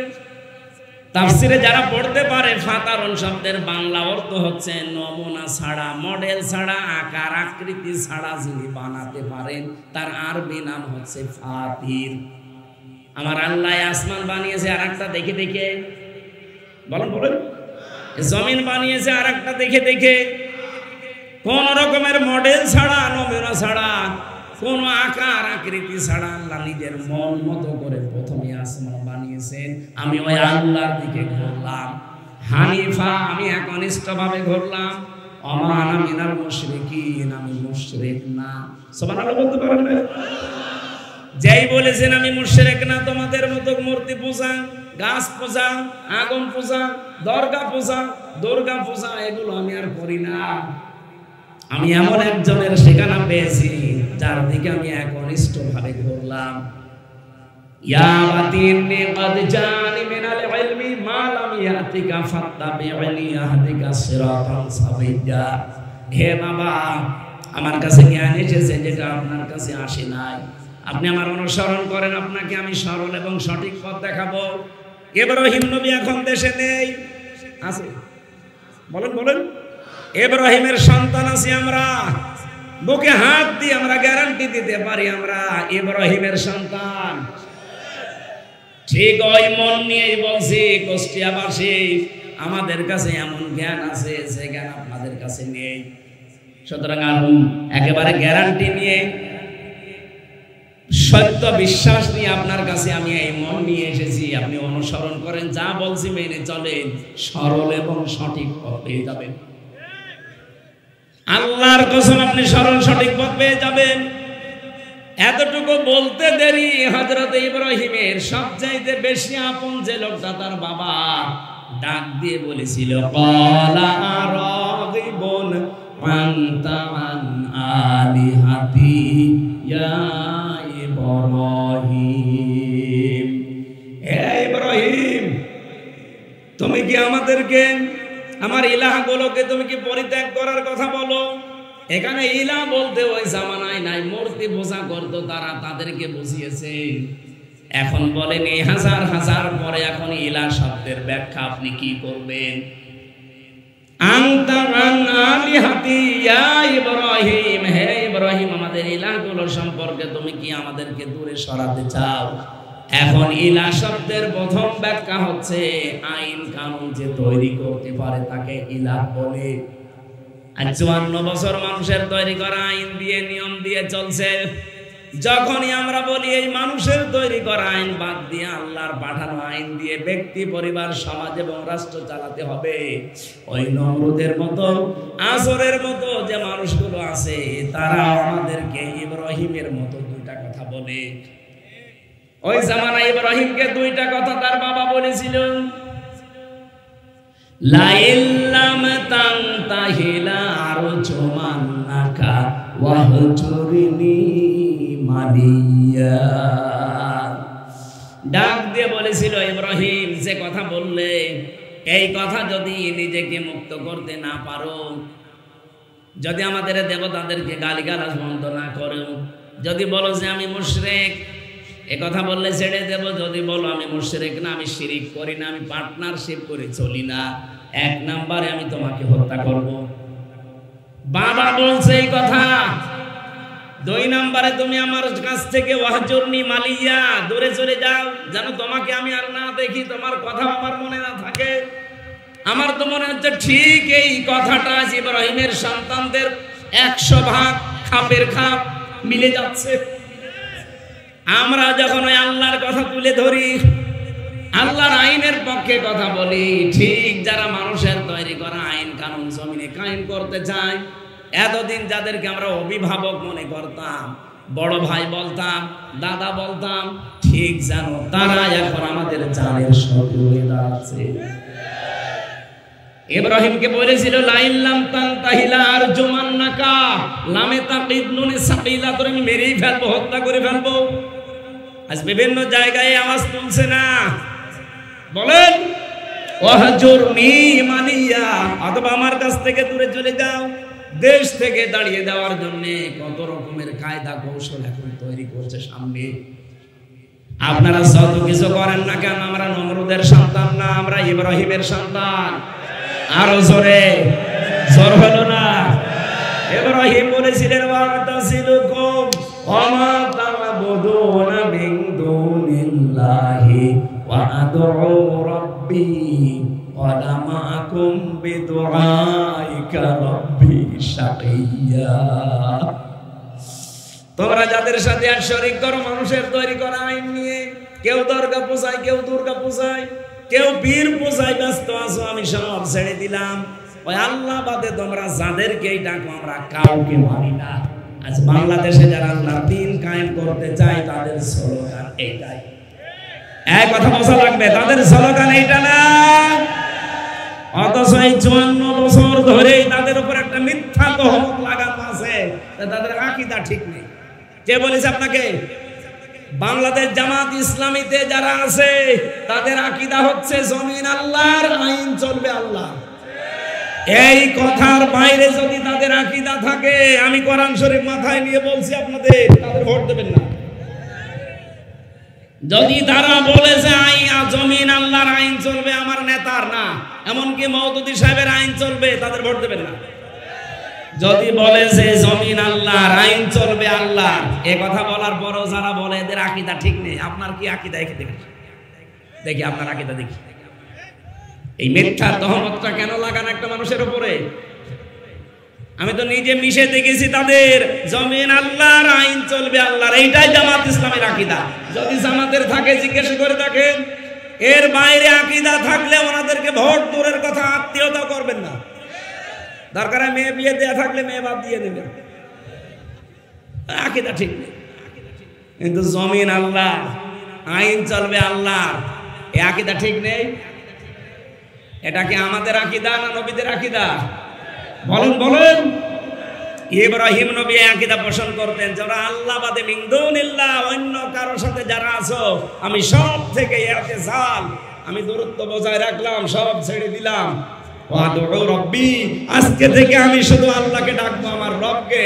তাফসিরে যারা পড়তে পারে, ফাতারুন শব্দের বাংলা অর্থ হচ্ছে নমুনা ছাড়া, মডেল ছাড়া, আকার আকৃতি ছাড়া যিনি বানাতে পারেন তার আরবি নাম হচ্ছে ফাতির। আমার আল্লাহ আসমান বানিয়েছে আর একটা দেখে দেখে, বলেন বলেন, জমিন বানিয়েছে আর একটা দেখে দেখে, কোন রকমের মডেল ছাড়া, নমুনা ছাড়া, কোন আকার আকৃতি ছাড়া আল্লাহ নিজের মন মতো করে প্রথমে আসমান বানিয়েছেন। আমি ওই আল্লাহর দিকে ঘুরলাম, হানিফা, আমি একনিষ্ঠভাবে ঘুরলাম, ওয়া আনা মিনাল মুশরিকিন, আমি মুশরিক না। সুবহানাল্লাহ বলতে পারেন না? যেই বলেছেন আমি মুশরিক না, তোমাদের মতো মূর্তি পূজা, গাছ পূজা, আগুন পূজা, দরগা পূজা, দুর্গা পূজা, এগুলো আমি আর করি না। আমি এমন একজনের ঠিকানা পেয়েছি যার দিকে আমি একনিষ্ঠভাবে ঘুরলাম। ইয়া বাতিনি ক্বাদ জানি মিনাল ইলমি মা লাম ইয়াতিকা ফাত্তাবিউনি আহদিকা সিরাতান সাবিয়্যা। হে বাবা, আমার কাছে জ্ঞান এসেছে যেটা আপনার কাছে আসে নাই। আপনি আমার অনুসরণ করেন, আপনাকে আমি সরল এবং সঠিক পথ দেখাবো। ইব্রাহিম নবী এখন দেশে নেই, আছে? বলেন বলেন। ইব্রাহিমের সন্তান আছি আমরা, বুকে হাত দিয়ে আমরা গ্যারান্টি দিতে পারি আমরা ইব্রাহিমের সন্তান। ঠিক ওই মন নিয়েই বলছি, কুষ্টিয়াবাসী, আমাদের কাছে এমন জ্ঞান আছে যে জ্ঞান আপনাদের কাছে নেই। সুতরাং একেবারে গ্যারান্টি নিয়ে, সত্য বিশ্বাস নিয়ে আপনার কাছে আমি এই মন নিয়ে এসেছি। আপনি অনুসরণ করেন, যা বলছি মেনে চলেন, সরল এবং সঠিক পথ পেয়ে যাবেন। আল্লাহর কসম, আপনি সরল সঠিক পথ পেয়ে যাবেন। এতটুকু বলতে দেরি, হযরত ইব্রাহিমের সবচাইতে বেশি আপন যে লোকটা তার বাবা, ডাক দিয়ে বলেছিল, ক্বালা আরাগিবুন আনতা আন আলিহাতি ইয়া ইব্রাহিম। হে ইব্রাহিম, তুমি কি আমাদেরকে, আমার ইলাহগুলোকে তুমি কি পরিত্যাগ করার কথা বলো? এখানে ইলাহ বলতে ওই জামানায় নাই, মূর্তি পূজা করতো তারা, তাদেরকে বুঝিয়েছে। এখন বলেন, এই হাজার হাজার পরে এখন ইলাহ শব্দের ব্যাখ্যা আপনি কি করবেন? আনতা আন আলিহাতি ইয়া ইব্রাহিম, হে ইব্রাহিম, আমাদের ইলাহগুলো সম্পর্কে তুমি কি আমাদেরকে দূরে সরাতে চাও? এখন ইলাহ শব্দের প্রথম ব্যাখ্যা হচ্ছে আইন কানুন যে তৈরি করতে পারে তাকে ইলাহ বলে। আর ৫৪ বছর মানুষের তৈরি করা আইন দিয়ে, নিয়ম দিয়ে চলছে। যখনই আমরা বলি এই মানুষের তৈরি করা আইন বাদ দিয়ে আল্লাহর পাঠানো আইন দিয়ে ব্যক্তি, পরিবার, সমাজ এবং রাষ্ট্র চালাতে হবে, ওই নমরুদের মতো, আসরের মতো যে মানুষগুলো আছে তারা আমাদেরকে ইব্রাহিমের মতো দুইটা কথা বলে। ওই জামানায় ইব্রাহিমকে দুইটা কথা তার বাবা বলেছিল, লা ইল্লাম তানতাহিলা আরজুমান্নাকা ওয়াহজুরনি মালিয়া। ডাক দিয়ে বলেছিল, ইব্রাহিম, যে কথা বললে এই কথা যদি নিজেকে মুক্ত করতে না পারো, যদি আমাদের দেবতাদেরকে গালিগালাজ বন্ধ না করো, যদি বলো যে আমি মুশরিক, এ কথা বললে ছেড়ে দেব। যদি বলো আমি মুশরিক না, আমি শিরিক করি না, আমি পার্টনারশিপ করে চলি না, 1 নম্বরে আমি তোমাকে হত্যা করব। বাবা বলছে এই কথা। 2 নম্বরে তুমি আমার কাছ থেকে ওয়াহজুরনি মালিয়া, দূরে চলে যাও, যেন তোমাকে আমি আর না দেখি, তোমার কথা আমার মনে না থাকে। আমার তো মনে হচ্ছে ঠিক এই কথাটা ইব্রাহিমের সন্তানদের 100 ভাগ খাপের খাপ মিলে যাচ্ছে। আমরা যখন ওই আল্লাহর কথা তুলে ধরি, আল্লাহর আইনের পক্ষে কথা বলি, ঠিক যারা মানুষের তৈরি করা আইন কানুন জমিনে কায়েম করতে চায়, এতদিন যাদেরকে আমরা অভিভাবক মনে করতাম, বড় ভাই বলতাম, দাদা বলতাম, ঠিক জানো তারা এখন আমাদের জানের শত্রু হয়ে দাঁড়াচ্ছে। ইব্রাহিমকে বলেছিল লাইল্লাম তানতাহিলা আরজুমান্নাকা, লামে তাকিদ নুনে সাকিলা, তোরে আমি মেরেই ফেলবো, হত্যা করে ফেলবো। আজ বিভিন্ন জায়গায় আওয়াজ তুলছে না, বলেন ওয়াহজুরনি মালিয়া, অথবা আমার কাছ থেকে দূরে চলে যাও। দেশ থেকে দাঁড়িয়ে দেওয়ার জন্য কত রকমের কায়দা কৌশল এখন তৈরি করছে সামনে। আপনারা যত কিছু করেন না কেন, আমরা নমরুদের সন্তান না, আমরা ইব্রাহিমের সন্তান। আরো জোরে, জোর হলো না? ইব্রাহিম বলেছিলেন ওয়াতাসিলুকুম ওয়ামা তা'বুদুনা মিন দুনিল্লাহি ওয়া আদউ রাব্বি ওয়া লা মা'কুম বিদুআইকা রাব্বি শাকিয়্যা। তোমরা যাদের সাথে আর শরীক করো মানুষের তৈরি করা আইন নিয়ে, কেউ দরগা পূজায়, কেউ দুর্গা পূজায়, কেউ পীর পূজায় ব্যস্ত আছো, আমি সব ছেড়ে দিলাম। ওই আল্লাহ বাদে তোমরা যাদেরকেই ডাকো আমরা কাউকে মানি না। আজ বাংলাদেশে যারা আল্লাহর দ্বীন কায়েম করতে চায় তাদের স্লোগান এইটাই। এক কথা বোঝা লাগবে, তাদের স্লোগান এইটা না। অথচ এই 54 বছর ধরে তাদের উপর একটা মিথ্যা তহমত লাগানো আছে, তাদের আকীদা ঠিক নেই। কে বলেছে আপনাকে? বাংলাদেশ জামাত ইসলামীতে যারা আছে তাদের আকীদা হচ্ছে জমিন আল্লাহর, আইন চলবে আল্লাহ। এই কথার বাইরে যদি তাদের আকীদা থাকে, আমি কোরআন শরীফ মাথায় নিয়ে বলছি আপনাদের, তাদের ভোট দেবেন না। যদি তারা বলে যে জমিন আল্লাহর, আইন চলবে আমার নেতার না, এমনকি মওদুদি সাহেবের আইন চলবে, তাদের ভোট দেবেন না। যদি বলে যে জমিন আল্লাহর, আইন চলবে আল্লাহ, এই কথা বলার পরও যারা বলে এদের আকীদা ঠিক নেই, আপনার কি আকীদা? দেখি আপনার আকীদা দেখি। এই মিথ্যা তহমতটা কেন লাগান একটা মানুষের উপরে? আমি তো নিজে মিশে দেখেছি তাদের। জমিন আল্লাহর, আইন চলবে আল্লাহর, এইটাই জামাত ইসলামের আকীদা। যদি জামাতের থাকে জিজ্ঞেস করে দেখেন। এর বাইরে আকীদা থাকলে ওনাদেরকে ভোট দূরের কথা, আত্মীয়তা করবেন না। দরকার মেয়ে বিয়ে দেয়া থাকলে মেয়ে বাদ দিয়ে দেবেন, আকীদা ঠিক নেই। কিন্তু জমিন আল্লাহ, আইন চলবে আল্লাহর, এই আকীদা ঠিক নেই। এটা কি আমাদের আকীদা না নবীদের আকীদা? বলেন বলেন। ইব্রাহিম নবী আকীদা পোষণ করতেন, যারা আল্লাহ বাদে মিন দুনিল্লাহ, অন্য কারোর সাথে যারা আছো আমি সব থেকে ইতিজাল, আমি দূরত্ব বজায় রাখলাম, সব ছেড়ে দিলাম। ওয়াদউ রাব্বি, আজকে থেকে আমি শুধু আল্লাহকে ডাকবো, আমার রবকে।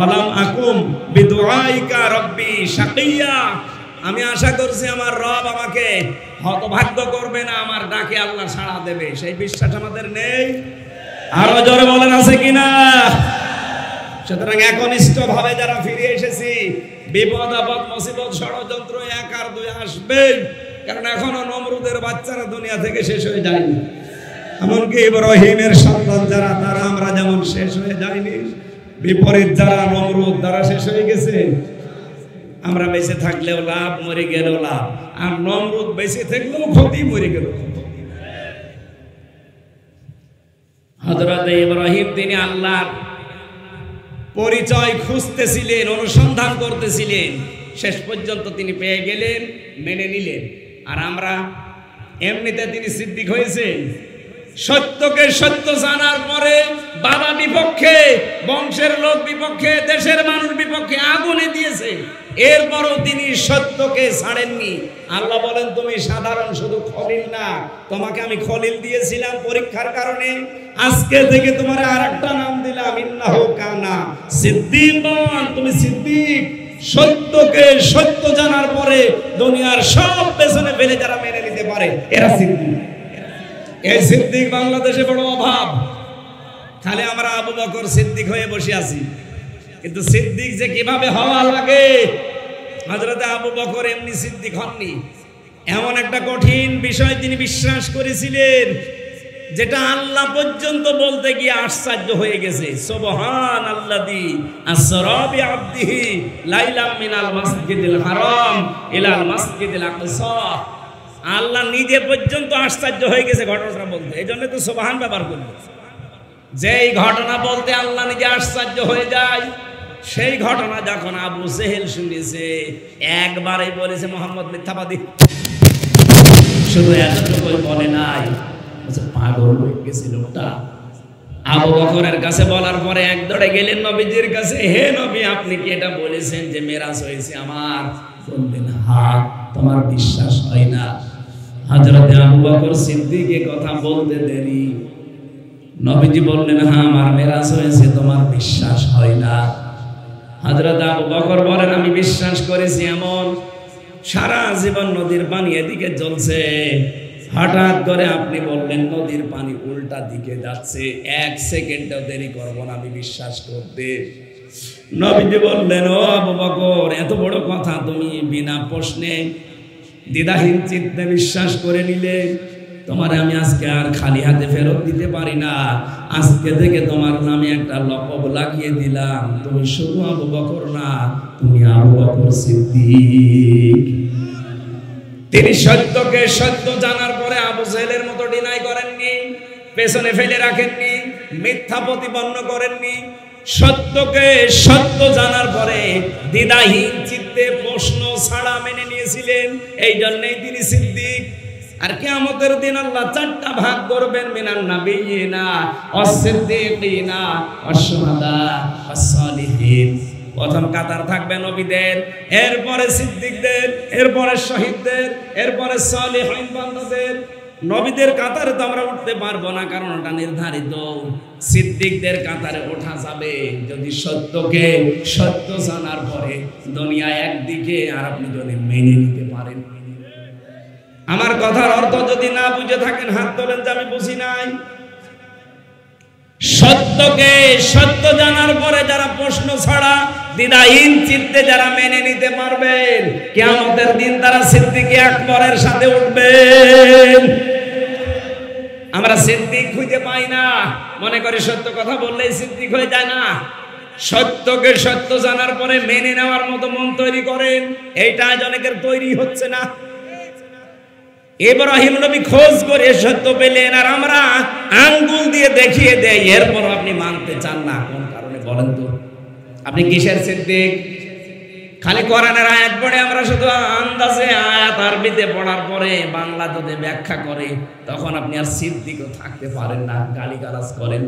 আলাম আকুম বিদুআইকা রাব্বি শাকিয়্যা, আমি আশা করছি আমার রব আমাকে হতভাগ্য করবে না, আমার ডাকে আল্লাহ সাড়া দেবে। সেই বিশ্বাস আমাদের নেই। আরো জোরে বলেন আছে কিনা? সুতরাং একনিষ্ঠ ভাবে যারা ফিরে এসেছি, বিপদ আপদ মুসিবত ষড়যন্ত্র 1 আর 2 আসবে, কারণ এখনো নমরুদের বাচ্চারা দুনিয়া থেকে শেষ হয়ে যায়নি। এমনকি ইব্রাহিমের সন্তান যারা, তারা আমরা যেমন শেষ হয়ে যায়নি, বিপরীত যারা নমরুদ তারা শেষ হয়ে গেছে। আমরা বেঁচে থাকলেও লাভ, মরে গেলেও লাভ। আর নমরুদ বেঁচে থাকলেও ক্ষতি, মরে গেল। হযরত ইব্রাহিম তিনি আল্লাহর পরিচয় খুঁজতেছিলেন, অনুসন্ধান করতেছিলেন, শেষ পর্যন্ত তিনি পেয়ে গেলেন, মেনে নিলেন। আর আমরা এমনিতে তিনি সিদ্দিক হয়েছেন। সত্যকে সত্য জানার পরে বাবা বিপক্ষে, বংশের লোক বিপক্ষে, দেশের মানুষ বিপক্ষে আগুনে দিয়েছে, এরপরও তিনি সত্যকে ছাড়েননি। আল্লাহ বলেন তুমি সাধারণ শুধু খলিল না, তোমাকে আমি খলিল দিয়েছিলাম পরীক্ষার কারণে, আজকে থেকে তোমার আরেকটা নাম দিলাম, ইন্নাহু সিদ্দিকগণ, তুমি সিদ্দিক। সত্যকে সত্য জানার পরে দুনিয়ার সব পেছনে ফেলে যারা মেনে নিতে পারে এরা সিদ্দিক। এই সিদ্দিক বাংলাদেশে বড় অভাব। খালি আমরা আবু বকর সিদ্দিক হয়ে বসে আছি, কিন্তু সিদ্দিক যে কিভাবে হওয়া লাগে, হযরত আবু বকর এমনি সিদ্দিক হননি। এমন একটা কঠিন বিষয় তিনি বিশ্বাস করেছিলেন যেটা আল্লাহ পর্যন্ত বলতে গিয়ে আশ্চর্য হয়ে গেছে। সুবহানাল্লাযী আসরা বিআবদিহি লাইলাম মিনাল মাসজিদিল হারাম ইলাল মাসজিদিল আকসা। আল্লাহ নিজে পর্যন্ত আশ্চর্য হয়ে গেছে ঘটনাটা বলতে, এই জন্য তো সুবহান ব্যবহার করবে। যেই ঘটনা বলতে আল্লাহ নিজে আশ্চর্য হয়ে যায়, সেই ঘটনা যখন আবু জেহেল শুনেছে, একবারই বলেছে মুহাম্মদ মিথ্যাবাদী। শুধু এতটুকু বলে নাই, পাগল হয়ে গেছে লোকটা। আবু বকরের কাছে বলার পরে এক দৌড়ে গেলেন নবীজির কাছে, হে নবী, আপনি কি এটা বলেছেন যে মেরাজ হয়েছে আমার? বললেন, হ্যাঁ। তোমার বিশ্বাস হয় না? হযরত আবু বকর সিদ্দিকের কথা বলতে দেরি, নবীজি বললেন, হ্যাঁ আমার মেরাজ হয়েছে, তোমার বিশ্বাস হয় না? হযরত আবু বকর বলেন, আমি বিশ্বাস করেছি। এমন সারা জীবন নদীর পানি এদিকে জ্বলছে, হঠাৎ করে আপনি বললেন নদীর পানি উল্টা দিকে যাচ্ছে, এক সেকেন্ডও দেরি করব না আমি বিশ্বাস করতে। নবীজি বললেন, ও আবু বকর, এত বড় কথা তুমি বিনা প্রশ্নে দ্বিধাহীন চিত্তে বিশ্বাস করে নিলে, তোমার আমি আজকে আর খালি হাতে ফেরত দিতে পারি না। আজকে থেকে তোমার নামে একটা লকব লাগিয়ে দিলাম, তুমি শুধু আবু বকর না, তুমি আবু বকর সিদ্দিক। তিনি সত্যকে সত্য জানার পরে আবু জেহেলের মতো ডিনাই করেননি, পেছনে ফেলে রাখেননি, মিথ্যা প্রতিপন্ন করেননি। সত্যকে সত্য জানার পরে দ্বিধাহীন চিত্তে প্রশ্ন ছাড়া মেনে নিয়েছিলেন, এই জন্যই তিনি সিদ্দিক। আর কিয়ামতের দিন আল্লাহ চারটা ভাগ করবেন, মিনান নাবিয়িনা ওয়াস-সিদ্দিকিনা ওয়াশ-শুহাদা ওয়াস-সালিহিন। প্রথম কাতার থাকবে নবীদের, এরপরে সিদ্দিকদের, এরপরে শহীদদের, এরপরে সালিহিন বান্দাদের। নবীদের কাতারে তো আমরা উঠতে পারবো না, কারণ ওটা নির্ধারিত। সিদ্দিকদের কাতারে ওঠা যাবে যদি সত্যকে সত্য জানার পরে দুনিয়া একদিকে আর আপনি যদি মেনে নিতে পারেন। আমার কথার অর্থ যদি না বুঝে থাকেন হাত তোলেন যে আমি বুঝি নাই। সত্যকে সত্য জানার পরে যারা প্রশ্ন ছাড়া দ্বিধাহীন চিত্তে যারা মেনে নিতে পারবেন, কিয়ামতের দিন তারা সিদ্দিক আকবরের সাথে উঠবেন। আমরা সিদ্দিক খুঁজে পাই না, মনে করি সত্য কথা বললেই সিদ্দিক হয়ে যায় না। সত্যকে সত্য জানার পরে মেনে নেওয়ার মতো মন তৈরি করেন, এইটা আজ অনেকের তৈরি হচ্ছে না। ইব্রাহিম নবী খোঁজ করে সত্য পেলেন, আর আমরা আঙ্গুল দিয়ে দেখিয়ে দেই, এরপর আপনি মানতে চান না। কোন কারণে বলেন তো? আপনি কিসের সিদ্দিক? খালি কোরআনের আয়াত পড়ে আমরা শুধু আন্দাজে আয়াত আরবিতে পড়ার পরে বাংলা যদি ব্যাখ্যা করে, তখন আপনি আর সিদ্দিকও থাকতে পারেন না, গালিগালাজ করেন।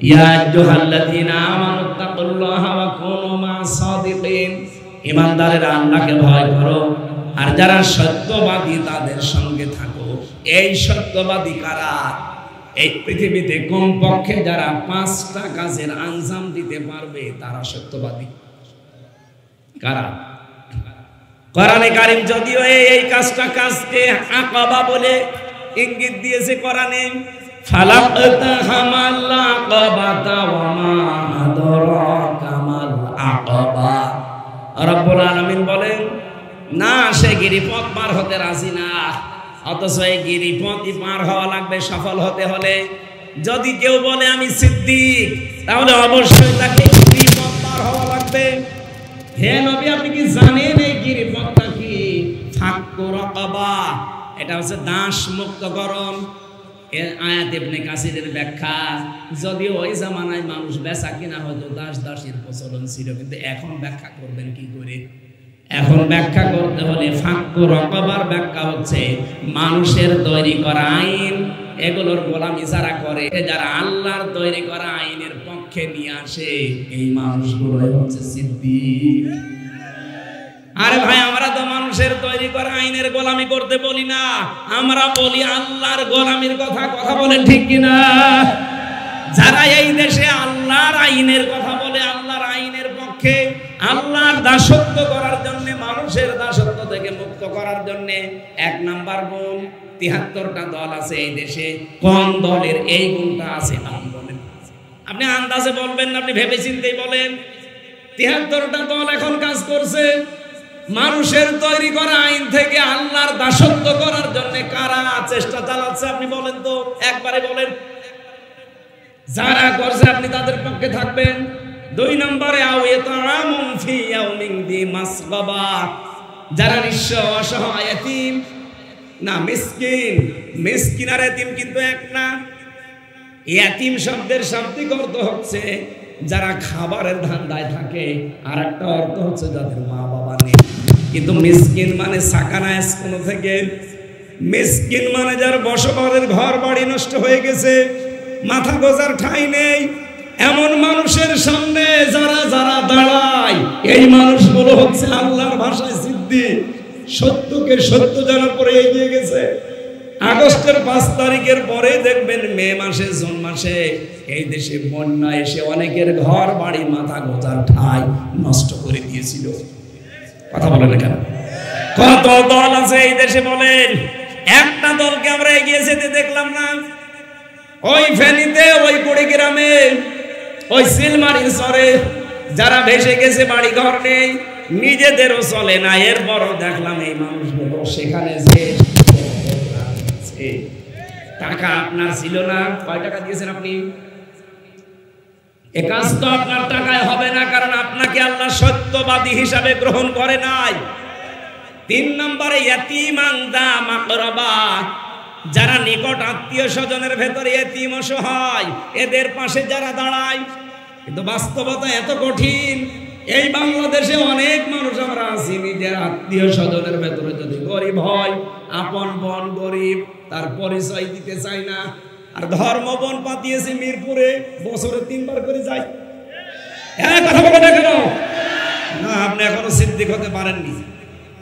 ইয়া আইয়ুহাল্লাযীনা আমানুত্তাকুল্লাহা ওয়া কুনু মা'আস সাদিকিন। ঈমানদারেরা আল্লাহকে ভয় করো আর যারা সত্যবাদী তাদের সঙ্গে থাকো। এই সত্যবাদী কারা? এই পৃথিবীতে কমপক্ষে যারা 5টা কাজের আঞ্জাম দিতে পারবে তারা সত্যবাদী। কারা? কোরআনে কারীম যদিও এই কাজকে আকাবা বলে ইঙ্গিত দিয়েছে কোরআনে, ফালাকতাহামাল আকাবাতা ওয়া মা আদরাকা মাল আকাবা। রব্বুল আলামিন বলেন, না, সে গিরিপথ পার হতে রাজি না, অথচ এই গিরিপথই পার হওয়া লাগবে সফল হতে হলে। যদি কেউ বলে আমি সিদ্দিক, তাহলে অবশ্যই তাকে গিরিপথ পার হওয়া লাগবে। হে নবী, আপনি কি জানেন এই গিরিপথটা কি? ফাক্কু রাকাবা, এটা হচ্ছে দাস মুক্তকরণ। আয়াত ইবনে কাসিরের ব্যাখ্যা, যদিও ওই জামানায় মানুষ বেচা কিনা হয়তো দাস দাসীর প্রচলন ছিল, কিন্তু এখন ব্যাখ্যা করবেন কি করে? এখন ব্যাখ্যা করতে হলে ফাক্কু রাকাবার ব্যাখ্যা হচ্ছে মানুষের তৈরি করা আইন, এগুলোর গোলামি যারা করে, যারা আল্লাহর তৈরি করা আইনের পক্ষে নিয়ে আসে, এই মানুষগুলোই হচ্ছে সিদ্দিক। আরে ভাই, আমরা তো মানুষের তৈরি করা আইনের গোলামি করতে বলি না, আমরা বলি আল্লাহর গোলামির কথা। কথা বলেন ঠিক কিনা? যারা এই দেশে আল্লাহর আইনের কথা বলে, আল্লাহর আইনে দাসত্ব করার জন্য, মানুষের দাসত্ব থেকে মুক্ত করার জন্য 1 নাম্বার গুণ, 73টা দল আছে এই দেশে, কোন দলের এই গুণটা আছে নাম বলেন। আপনি আন্দাজে বলবেন না, আপনি ভেবে চিন্তেই বলেন। 73টা দল এখন কাজ করছে মানুষের তৈরি করা আইন থেকে আল্লাহর দাসত্ব করার জন্য। কারা চেষ্টা চালাচ্ছে আপনি বলেন তো, একবারে বলেন। যারা করছে আপনি তাদের পক্ষে থাকবেন। 2 নম্বরে যারা নিঃস্ব, অসহায়, এতিম, না মিসকিন, মিসকিন আর এতিম কিন্তু এক না। এতিম শব্দের শাব্দিক অর্থ হচ্ছে যারা খাবারের ধান্দায় থাকে, আর একটা অর্থ হচ্ছে যাদের মা বাবা নেই। কিন্তু মিসকিন মানে সাকানায় কোন থেকে, মিসকিন মানে যার বসবাসের ঘর বাড়ি নষ্ট হয়ে গেছে, মাথা গোজার ঠাঁই নেই, এমন মানুষের সামনে যারা যারা দাঁড়ায়, এই মানুষগুলো হচ্ছে আল্লাহর ভাষায় সিদ্দিক। সত্যকে সত্য জানার পরে এগিয়ে গেছে। আগস্টের 5 তারিখের পরে দেখবেন মে মাসে, জুন মাসে এই দেশে বন্যা এসে অনেকের ঘর বাড়ি মাথা গোজার ঠাঁই নষ্ট করে দিয়েছিল। কথা বলেন কেন? কত দল আছে এই দেশে বলেন, একটা দলকে আমরা এগিয়ে যেতে দেখলাম না। ওই ফেনীতে, ওই কুড়িগ্রামে, ওই সিলমারির চরে যারা ভেসে গেছে, বাড়ি ঘর নেই, নিজেদেরও চলে না, এরপরও দেখলাম এই মানুষগুলো সেখানে যে টাকা আপনার ছিল না। কয় টাকা দিয়েছেন আপনি? এ কাজ তো আপনার টাকায় হবে না, কারণ আপনাকে আল্লাহ সত্যবাদী হিসাবে গ্রহণ করে নাই। 3 নম্বরে ইয়াতীমান দা মাকরাবা, যারা নিকট আত্মীয় স্বজনের ভেতরে এতিম, অসহায়, এদের পাশে যারা দাঁড়ায়। কিন্তু বাস্তবতা এত কঠিন, এই বাংলাদেশে অনেক মানুষ আমরা আছি, নিজের আত্মীয় স্বজনের ভেতরে যদি গরিব হয়, আপন বোন গরিব, তার পরিচয় দিতে চাই না। আর ধর্ম বোন পাতিয়েছি মিরপুরে, বছরে 3 বার করে যাই। কথা বলে না কেন? না, আপনি এখনো সিদ্দিক হতে পারেননি,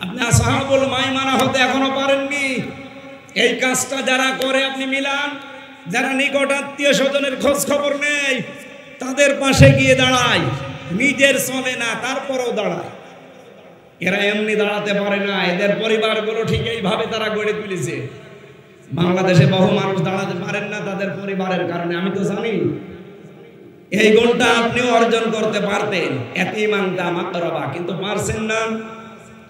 আপনি আসহাবুল মাইমানা হতে এখনো পারেননি। এই কাজটা যারা করে আপনি মিলান, যারা নিকট আত্মীয় স্বজনের খোঁজ খবর নেই, তাদের পাশে গিয়ে দাঁড়ায়, নিজের চলে না তারপরেও দাঁড়ায়। এরা এমনি দাঁড়াতে পারে না, এদের পরিবারগুলো ঠিক এইভাবে তারা গড়ে তুলেছে। বাংলাদেশে বহু মানুষ দাঁড়াতে পারেন না তাদের পরিবারের কারণে, আমি তো জানি। এই গুণটা আপনিও অর্জন করতে পারতেন, এতিমান দা মাকরাবা, কিন্তু পারছেন না।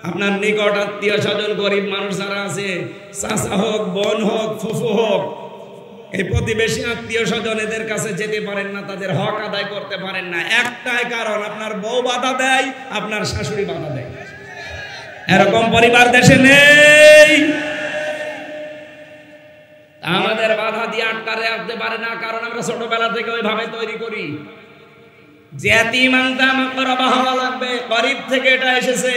আপনার নিকট আত্মীয় স্বজন গরিব মানুষ যারা আছে, চাচা হোক, বোন হোক, ফুফু হোক, এই প্রতিবেশী আত্মীয় স্বজন, এদের কাছে যেতে পারেন না, তাদের হক আদায় করতে পারেন না। একটাই কারণ, আপনার বউ বাধা দেয়, আপনার শাশুড়ি বাধা দেয়। এরকম পরিবার দেশে নেই। আমাদের বাধা দিয়ে আটকাতে রাখতে পারে না, কারণ আমরা ছোটবেলা থেকে ওইভাবে তৈরি করি যে এতিমান দা মাকরাবা হওয়া লাগবে। গরিব থেকে এটা এসেছে।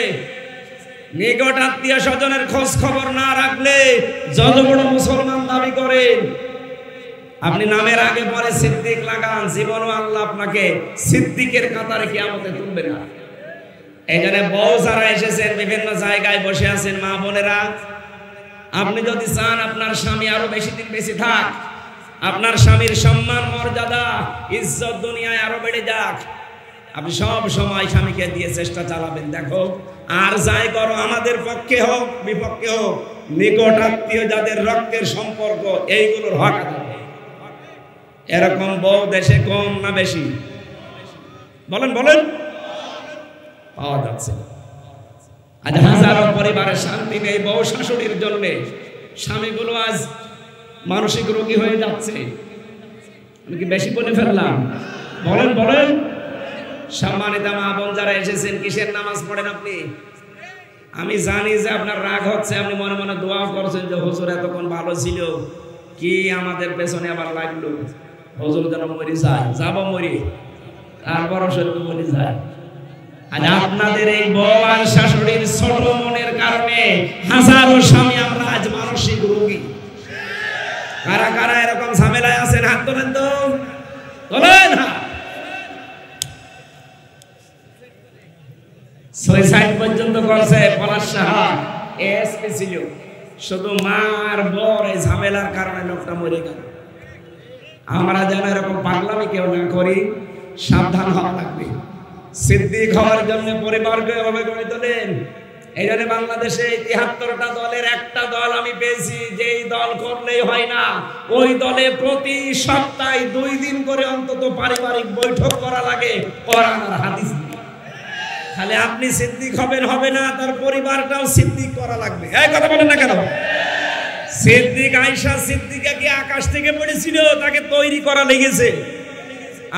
নিকট আত্মীয় স্বজনের খোঁজ খবর না রাখলে যত বড় মুসলমান দাবি করেন, আপনি নামের আগে পরে সিদ্দিক লাগান, জীবনও আল্লাহ আপনাকে সিদ্দিকের কাতারে কিয়ামতে তুলবে না। এই জন্য বউ যারা এসেছেন, বিভিন্ন জায়গায় বসে আছেন মা বোনেরা, আপনি যদি চান আপনার স্বামী আরো বেশি দিন বেঁচে থাক, আপনার স্বামীর সম্মান, মর্যাদা, ইজ্জত দুনিয়ায় আরো বেড়ে যাক, আপনি সব সময় স্বামীকে দিয়ে চেষ্টা চালাবেন। দেখো, আর যাই করো, আমাদের পক্ষে হোক বিপক্ষে হোক, নিকট আত্মীয় যাদের রক্তের সম্পর্ক, এইগুলোর হক আদায়। এরকম বউ দেশে কম না বেশি? বলেন বলেন, পাওয়া যাচ্ছে। আজ হাজারো পরিবারের শান্তি নেই বউ শাশুড়ির জন্য। স্বামীগুলো আজ মানসিক রোগী হয়ে যাচ্ছে। আমি কি বেশি বলে ফেললাম? বলেন বলেন। সম্মানিত মা বোন যারা এসেছেন, কিসের নামাজ পড়েন আপনি? আমি জানি যে আপনার রাগ হচ্ছে, আপনি মনে মনে দোয়া করছেন যে হুজুর এতক্ষণ ভালো ছিল, কি আমাদের পেছনে আবার লাগলো, হুজুর যেন মরি যায়, যাব মরি, তারপরও সত্য মরি যায়। আজ আপনাদের এই বউ আর শাশুড়ির ছোট মনের কারণে হাজারো স্বামী আমরা আজ মানসিক রোগী। কারা কারা এরকম ঝামেলায় আছেন হাত তোলেন তো, তোলেন। 6 পর্যন্ত করছে পলাশ সাহা, এসপি ছিল। শুধু মার বর এই ঝামেলার কারণে লোকটা মরে গেল। আমরা যেন এরকম পাগলামি কেউ না করি, সাবধান হওয়া লাগবে। সিদ্দিক হওয়ার জন্য পরিবারকে এভাবে গড়ে তোলেন। এই জন্য বাংলাদেশে ৭৩টা দলের একটা দল আমি পেয়েছি, যেই দল করলেই হয় না, ওই দলে প্রতি সপ্তাহে 2 দিন করে অন্তত পারিবারিক বৈঠক করা লাগে কোরআন আর হাদিস নিয়ে। তাহলে আপনি সিদ্দিক হবেন হবে না, তার পরিবারটাও সিদ্দিক করা লাগবে। এই কথা বলেন না কেন? সিদ্দিক আয়েশা সিদ্দিকা কি আকাশ থেকে পড়েছিল? তাকে তৈরি করা লেগেছে।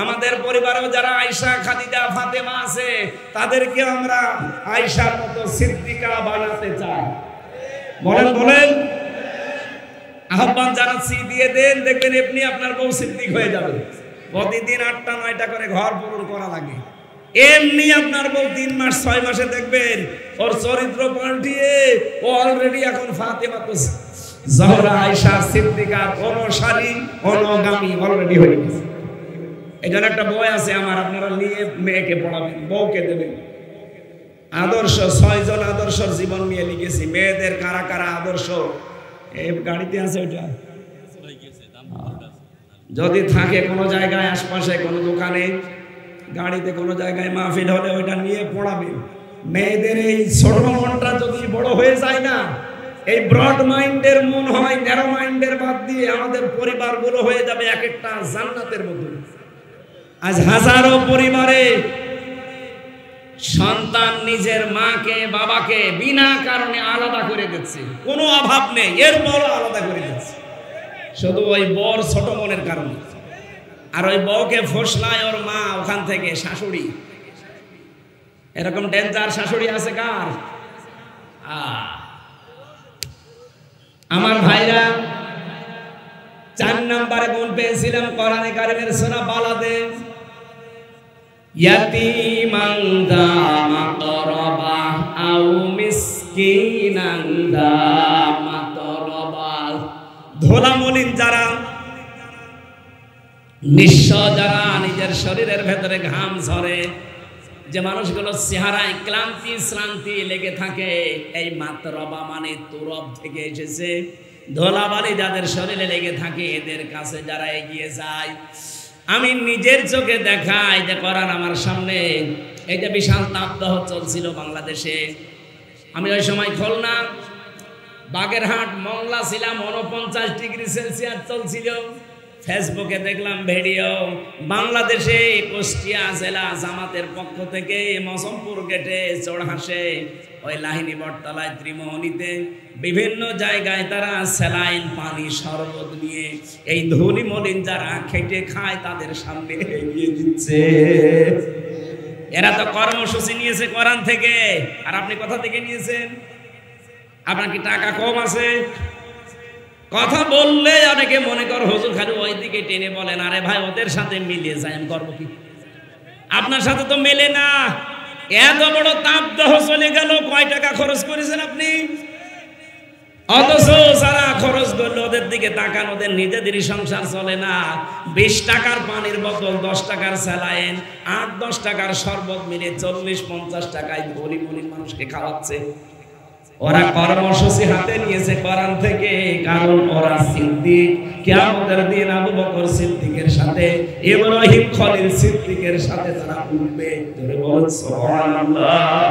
আমাদের পরিবারেও যারা আয়েশা খাদিজা ফাতেমা আছে, তাদেরকে আমরা আয়েশার মতো সিদ্দিকা বানাতে চাই। বলেন বলেন, আহ্বান জানাচ্ছি, দিয়ে দেন, দেখবেন এমনি আপনার বউ সিদ্দিক হয়ে যাবে। প্রতিদিন 8টা 9টা করে ঘর পূরণ করা লাগে। এমনি আপনার বউ 3 মাস 6 মাসে দেখবেন ওর চরিত্র পাল্টিয়ে ও অলরেডি এখন ফাতেমা তো জহরা আয়েশা সিদ্দিকার অনুসারী অনুগামী অলরেডি হয়ে গেছে। এখানে একটা বই আছে আমার, আপনারা নিয়ে মেয়েকে পড়াবেন, বউকে দেবেন। আদর্শ 6 জন আদর্শের জীবন নিয়ে লিখেছি। মেয়েদের কারা কারা আদর্শ, এই গাড়িতে আছে ওইটা, যদি থাকে কোনো জায়গায় আশপাশে কোনো দোকানে গাড়িতে কোনো জায়গায় মাহফিল হলে ওইটা নিয়ে পড়াবেন। মেয়েদের এই ছোট মনটা যদি বড় হয়ে যায় না, এই ব্রড মাইন্ডের মন হয় ন্যারো মাইন্ডের বাদ দিয়ে, আমাদের পরিবারগুলো হয়ে যাবে এক একটা জান্নাতের মতো। আজ হাজারো পরিবারে সন্তান নিজের মাকে বাবাকে বিনা কারণে আলাদা করে দিচ্ছে, কোনো অভাব নেই, এরপরও আলাদা করে দিচ্ছে, শুধু ওই বর ছোট মনের কারণে। আর ওই বউকে ফসলায় ওর মা ওখান থেকে শাশুড়ি। এরকম ডেঞ্জার শাশুড়ি আছে কার? আমার ভাইরা, 4 নম্বরে গুণ পেয়েছিলাম কোরআনে কারিমের সূরা বালাদে, ইয়াতীমান যা মাতরাবা আও মিসকিনান যা মাতরাবা। ধোলামলিন যারা, নিঃস্ব যারা, নিজের শরীরের ভেতরে ঘাম ঝরে, যে মানুষগুলো চেহারায় ক্লান্তি শ্রান্তি লেগে থাকে, এই মাতরবা মানে তুরব থেকে এসেছে, ধোলাবালি যাদের শরীরে লেগে থাকে, এদের কাছে যারা এগিয়ে যায়, আমি নিজের চোখে দেখাই যে কোরআন আমার সামনে। এই যে বিশাল তাপদাহ চলছিল বাংলাদেশে, আমি ওই সময় খুলনা বাগেরহাট মংলা ছিলাম, 49 ডিগ্রি সেলসিয়াস চলছিল। ফেসবুকে দেখলাম ভিডিও, বাংলাদেশে কুষ্টিয়া জেলা জামাতের পক্ষ থেকে মৌসুমপুর গেটে, চোরহাসে, ওই লাহিনী বটতলায়, ত্রিমোহনীতে, বিভিন্ন জায়গায় তারা স্যালাইন পানি শরবত নিয়ে এই ধনী মলিন যারা খেটে খায় তাদের সামনে এগিয়ে দিচ্ছে। এরা তো কর্মসূচি নিয়েছে কোরআন থেকে, আর আপনি কোথা থেকে নিয়েছেন? আপনার কি টাকা কম আছে? কথা বললে অনেকে মনে কর হুজুর খালি ওই দিকে টেনে বলেন, আরে ভাই ওদের সাথে মিলিয়ে যায়, আমি করবো কি? আপনার সাথে তো মেলে না। এত বড় তাপদাহ চলে গেল, কয় টাকা খরচ করেছেন আপনি? অথচ যারা খরচ করলো ওদের দিকে তাকান, ওদের নিজেদেরই সংসার চলে না। 20 টাকার পানির বোতল, 10 টাকার স্যালাইন, 8-10 টাকার শরবত মিলে 40-50 টাকায় গরিব গরিব মানুষকে খাওয়াচ্ছে। ওরা কর্মসূচি হাতে নিয়েছে কোরআন থেকে, কারণ ওরা সিদ্দিক। কিয়ামতের দিন আবু বকর সিদ্দিকের সাথে, ইব্রাহিম খলিল সিদ্দিকের সাথে তারা উঠবে। জোরে বল সুবহানাল্লাহ।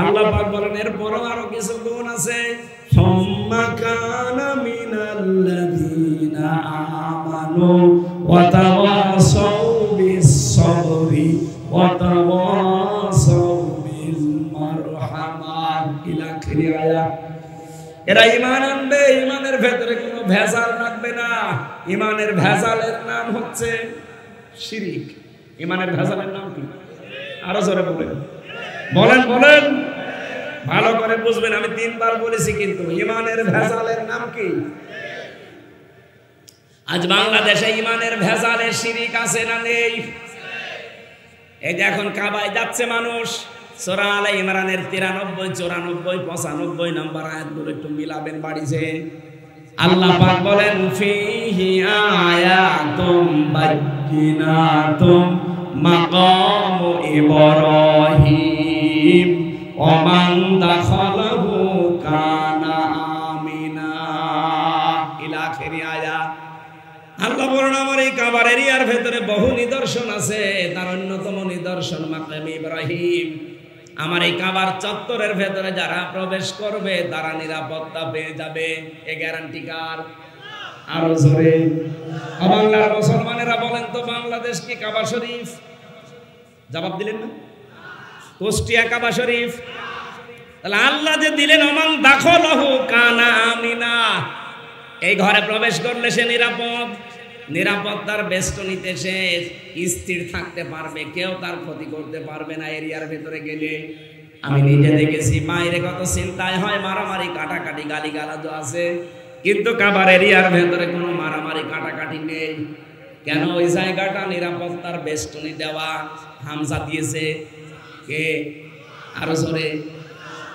আল্লাহ পাক বলেন এরপরও আরো কিছু গুণ আছে। সুম্মা কানা মিনাল্লাযীনা আমানু ওয়া তাওয়াসাউ বিস-সাবরি ওয়া তাওয়াসাউ বিল মারহামা ইলা আখিরি আয়াত। এরা ঈমান আনবে, ঈমানের ভেতরে কোনো ভেজাল রাখবে না। ঈমানের ভেজালের নাম হচ্ছে শিরক। ঈমানের ভেজালের নাম কি? আরো জোরে বলেন, বলেন বলেন, ভালো করে বুঝবেন। আমি 3 বার বলেছি, কিন্তু ঈমানের ভেজালের নাম কি? আজ বাংলাদেশে ঈমানের ভেজালে শিরক আছে না নেই? এই যে এখন কাবায় যাচ্ছে মানুষ, সূরা আলে ইমরানের 93, 94, 95 নম্বর আয়াতগুলো একটু মিলাবেন বাড়িতে। আল্লাহ পাক বলেন ফিহি আয়াতুম বায়্যিনাতুম মাকামু ইব্রাহিম ওয়া মান দাখালাহু কানা আমিনা ইলা আখিরি আয়াত। আল্লাহ বলেন আমার এই কাবার এরিয়ার ভেতরে বহু নিদর্শন আছে, তার অন্যতম নিদর্শন মাকাম ইব্রাহিম। আমার এই কাবার চত্বরের ভেতরে যারা প্রবেশ করবে তারা নিরাপত্তা পেয়ে যাবে, এ গ্যারান্টি কার? আরো জোরে বাংলার মুসলমানেরা বলেন তো, বাংলাদেশ কি কাবা শরীফ? জবাব দিলেন না? কুষ্টিয়া কাবা শরীফ। তাহলে আল্লাহ যে দিলেন ওমান দাখলাহু কানা আমিনা, এই ঘরে প্রবেশ করলে সে নিরাপদ, নিরাপত্তার বেষ্টনীতে সে স্থির থাকতে পারবে, কেউ তার ক্ষতি করতে পারবে না এরিয়ার ভেতরে গেলে। আমি নিজে দেখেছি বাইরে কত চিন্তায় হয়, মারামারি কাটাকাটি গালিগালাজ আছে, কিন্তু কাবার এরিয়ার ভেতরে কোনো মারামারি কাটাকাটি নেই। কেন? ওই জায়গাটা নিরাপত্তার বেষ্টনী দেওয়া। হামজা দিয়েছে কে? আরো জোরে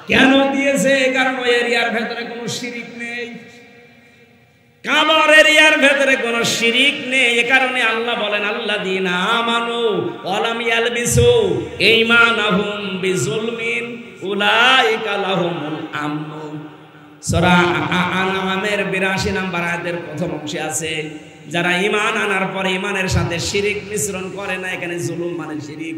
কেন দিয়েছে? কারণ ওই এরিয়ার ভেতরে কোনো শিরিক নেই, কাবার এরিয়ার ভেতরে কোনো শিরিক নেই। এ কারণে আল্লাহ বলেন আল্লাযীনা আমানু ওয়া লাম ইয়ালবিসু ঈমানাহুম বিজুলমিন উলাইকা লাহুমুল আমন। সূরা আনআমের ৮২ নম্বর আয়াতের প্রথম অংশে আছে, যারা ঈমান আনার পরে ঈমানের সাথে শিরিক মিশ্রণ করে না, এখানে জুলুম মানে শিরিক,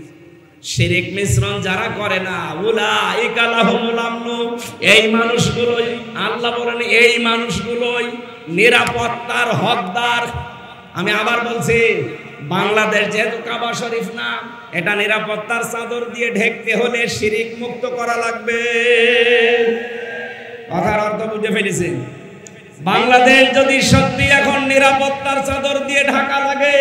শিরিক মিশ্রণ যারা করে না, উলাইকা লাহুমুল আমন, এই মানুষগুলোই আল্লাহ বলেন এই মানুষগুলোই নিরাপত্তার হকদার। আমি আবার বলছি, বাংলাদেশ যেহেতু কাবা শরীফ না, এটা নিরাপত্তার চাদর দিয়ে ঢেকতে হলে শিরিক মুক্ত করা লাগবে। কথার অর্থ বুঝে ফেলেছেন? বাংলাদেশ যদি সত্যি এখন নিরাপত্তার চাদর দিয়ে ঢাকা লাগে,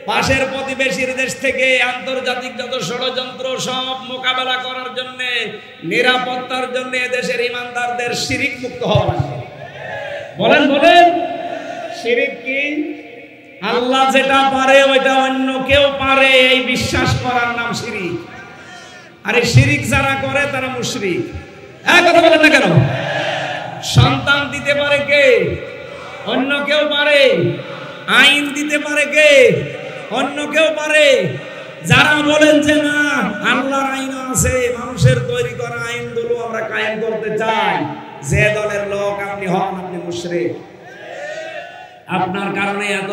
পাশের প্রতিবেশীর দেশ থেকে আন্তর্জাতিক যত ষড়যন্ত্র সব মোকাবেলা করার জন্য, নিরাপত্তার জন্য এদেশের ইমানদারদের শিরিক মুক্ত হওয়া লাগবে। বলেন বলেন, শিরিক কি? আল্লাহ যেটা পারে ওইটা অন্য কেউ পারে, এই বিশ্বাস করার নাম শিরিক। আরে শিরিক যারা করে তারা মুশরিক। কথা বলেন না কেন? সন্তান দিতে পারে কে? অন্য কেউ পারে। আইন দিতে পারে কে? অন্য কেউ পারে। যারা বলেন যে না আল্লাহর আইন আছে, মানুষের তৈরি করা আইনগুলো আমরা কায়েম করতে চাই, যে দলের লোক আপনি হন, আপনি মুশরিক। আপনার কারণে এত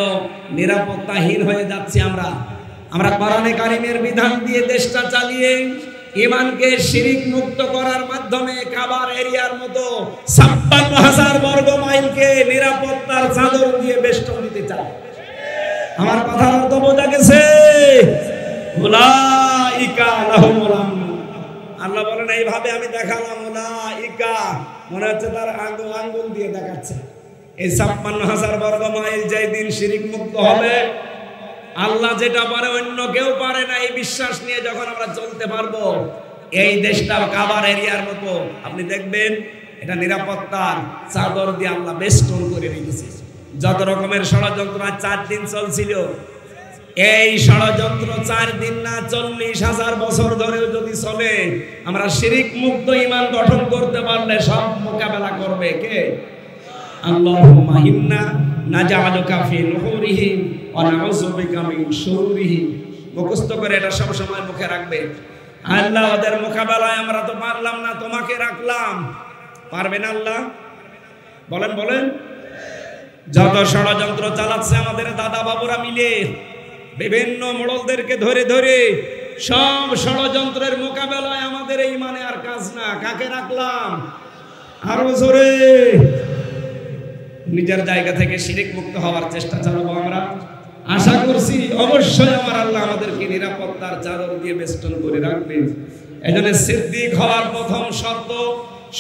নিরাপত্তাহীন হয়ে যাচ্ছে আমরা। আমরা কোরআনে কারিমের বিধান দিয়ে দেশটা চালিয়ে ঈমানকে শিরিক মুক্ত করার মাধ্যমে কাবার এরিয়ার মতো ৫৬,০০০ বর্গ মাইলকে নিরাপত্তার চাদর দিয়ে বেষ্টন দিতে চাই। আমার কথার অর্থ বোঝা গেছে? উলাইকা লাহুমুল আমন। আল্লাহ বলেন এইভাবে আমি দেখালাম, উলাইকা মনে হচ্ছে তার আঙ্গুল দিয়ে দেখাচ্ছে। এই ৫৬,০০০ বর্গ মাইল যেই দিন শিরিক মুক্ত হবে, আল্লাহ যেটা পারে অন্য কেউ পারে না, এই বিশ্বাস নিয়ে যখন আমরা চলতে পারবো, এই দেশটা কাবার এরিয়ার মতো আপনি দেখবেন এটা নিরাপত্তার চাদর দিয়ে আল্লাহ বেষ্টন করে রেখেছে। যত রকমের ষড়যন্ত্র ৪ দিন চলছিল, এই ষড়যন্ত্র ৪ দিন না ৪০,০০০ বছর ধরেও যদি চলে, আমরা শিরিক মুক্ত ঈমান গঠন করতে পারলে সব মোকাবেলা করবে কে? আল্লাহুম্মা ইন্না নাজআলুকা ফি নুহুরিহিম ওয়া নাউযু বিকা মিন শুরুরিহিম। মুখস্থ করে এটা সব সময় মুখে রাখবে। আল্লাহ ওদের মোকাবেলায় আমরা তো পারলাম না, তোমাকে রাখলাম। পারবেন আল্লাহ? বলেন বলেন। যত ষড়যন্ত্র চালাচ্ছে আমাদের দাদা বাবুরা মিলে, বিভিন্ন মোড়লদেরকে ধরে ধরে, সব ষড়যন্ত্রের মোকাবেলায় আমাদের এই মানে আর কাজ না। কাকে রাখলাম? আরো জোরে। নিজের জায়গা থেকে শিরিক মুক্ত হওয়ার চেষ্টা চালাবো আমরা। আশা করছি অবশ্যই আমার আল্লাহ আমাদেরকে নিরাপত্তার চাদর দিয়ে বেষ্টন করে রাখবেন। এজন্য সিদ্দিক হওয়ার প্রথম শর্ত,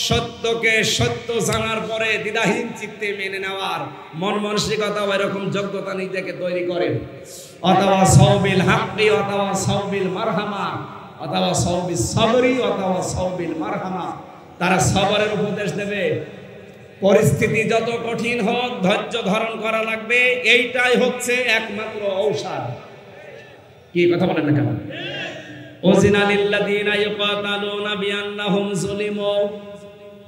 সত্যকে সত্য জানার পরে দ্বিধাহীন চিত্তে মেনে নেওয়ার মন মানসিকতা, এরকম যোগ্যতা নিজেকে তৈরি করেন। অথবা সাওবিল হাক্কি, অথবা সাওবিল মারহামা, অথবা সাওবিল সবরি, অথবা সাওবিল মারহামা। তারা সবরের উপদেশ দেবে। পরিস্থিতি যত কঠিন হোক ধৈর্য ধারণ করা লাগবে, এইটাই হচ্ছে একমাত্র ঔষধ। কি কথা বলেন না কেন? ওযিনা লিল্লাযীনা ইউকাতালুনা বিআন্নাহুম যুলিমু।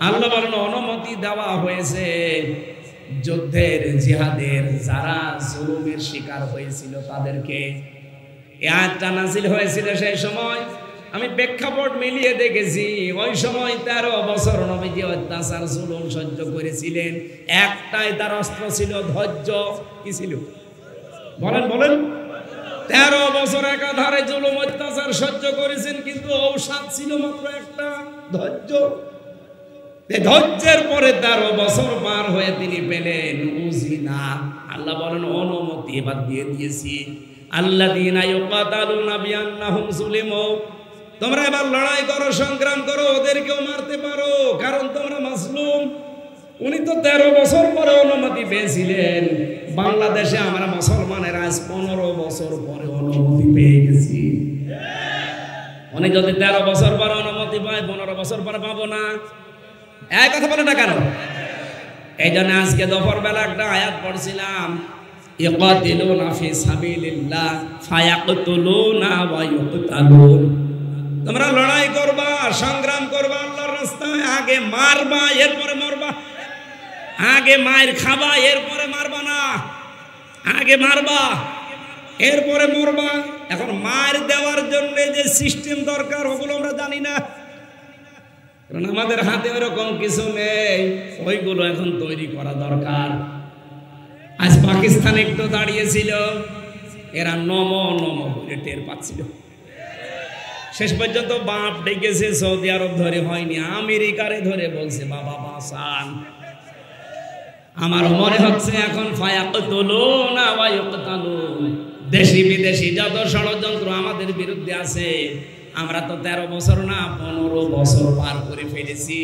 আল্লাহ বলেন অনুমতি দেওয়া হয়েছে যুদ্ধের, জিহাদের যারা জুলুমের শিকার হয়েছিল তাদেরকে। এই আয়াতটা নাযিল হয়েছিল সেই সময়, আমি প্রেক্ষাপট মিলিয়ে দেখেছি, ওই সময় ১৩ বছর নবীজি অত্যাচার জুলুম সহ্য করেছিলেন। একটাই তার অস্ত্র ছিল ধৈর্য। কি ছিল? বলেন বলেন। 13 বছর একাধারে জুলুম অত্যাচার সহ্য করেছেন, কিন্তু ঔষধ ছিল মাত্র একটা, ধৈর্য। ধৈর্যের পরে 13 বছর পার হয়ে তিনি পেলেন উজিনা। আল্লাহ বলেন অনুমতি এবার দিয়ে দিয়েছি। আল্লাযীনা ইউকাতালুনা বিআন্নাহুম যুলিমু, তোমরা এবার লড়াই করো, সংগ্রাম করো, ওদেরকেও মারতে পারো, কারণ তোমরা মাজলুম। উনি তো 13 বছর পরে অনুমতি পেয়েছিলেন। বাংলাদেশে আমরা মুসলমানেরা আজ 15 বছর পরে অনুমতি পেয়ে গেছি। উনি যদি 13 বছর পরে অনুমতি পায়, 15 বছর পরে পাবো না? এই কথা বলে না কেন? এই জন্য আজকে দুপুর বেলা একটা আয়াত পড়ছিলাম, ইকাতিলুনা ফি সাবিলিল্লাহ ফায়াকতুলুনা ওয়া ইউকতালুন। তোমরা লড়াই করবা, সংগ্রাম করবা আল্লাহর রাস্তায়, আগে মারবা এরপরে মরবা। আগে মায়ের খাবা এরপরে মারবা না, আগে মারবা এরপরে মরবা। এখন মার দেওয়ার জন্য যে সিস্টেম দরকার ওগুলো আমরা জানি না, কারণ আমাদের হাতে ওরকম কিছু নেই। ওইগুলো এখন তৈরি করা দরকার। আজ পাকিস্তান একটু দাঁড়িয়েছিল, এরা নম নম করে টের পাচ্ছিল। শেষ পর্যন্ত বাপ ডেকেছে, সৌদি আরব ধরে হয়নি, আমেরিকারে ধরে বলছে বাবা বাঁচান। আমার মনে হচ্ছে এখন ফায়াকতুলুনা ওয়া ইউকতালুন। দেশি বিদেশি যত ষড়যন্ত্র আমাদের বিরুদ্ধে আছে, আমরা তো 13 বছর না 15 বছর পার করে ফেলেছি।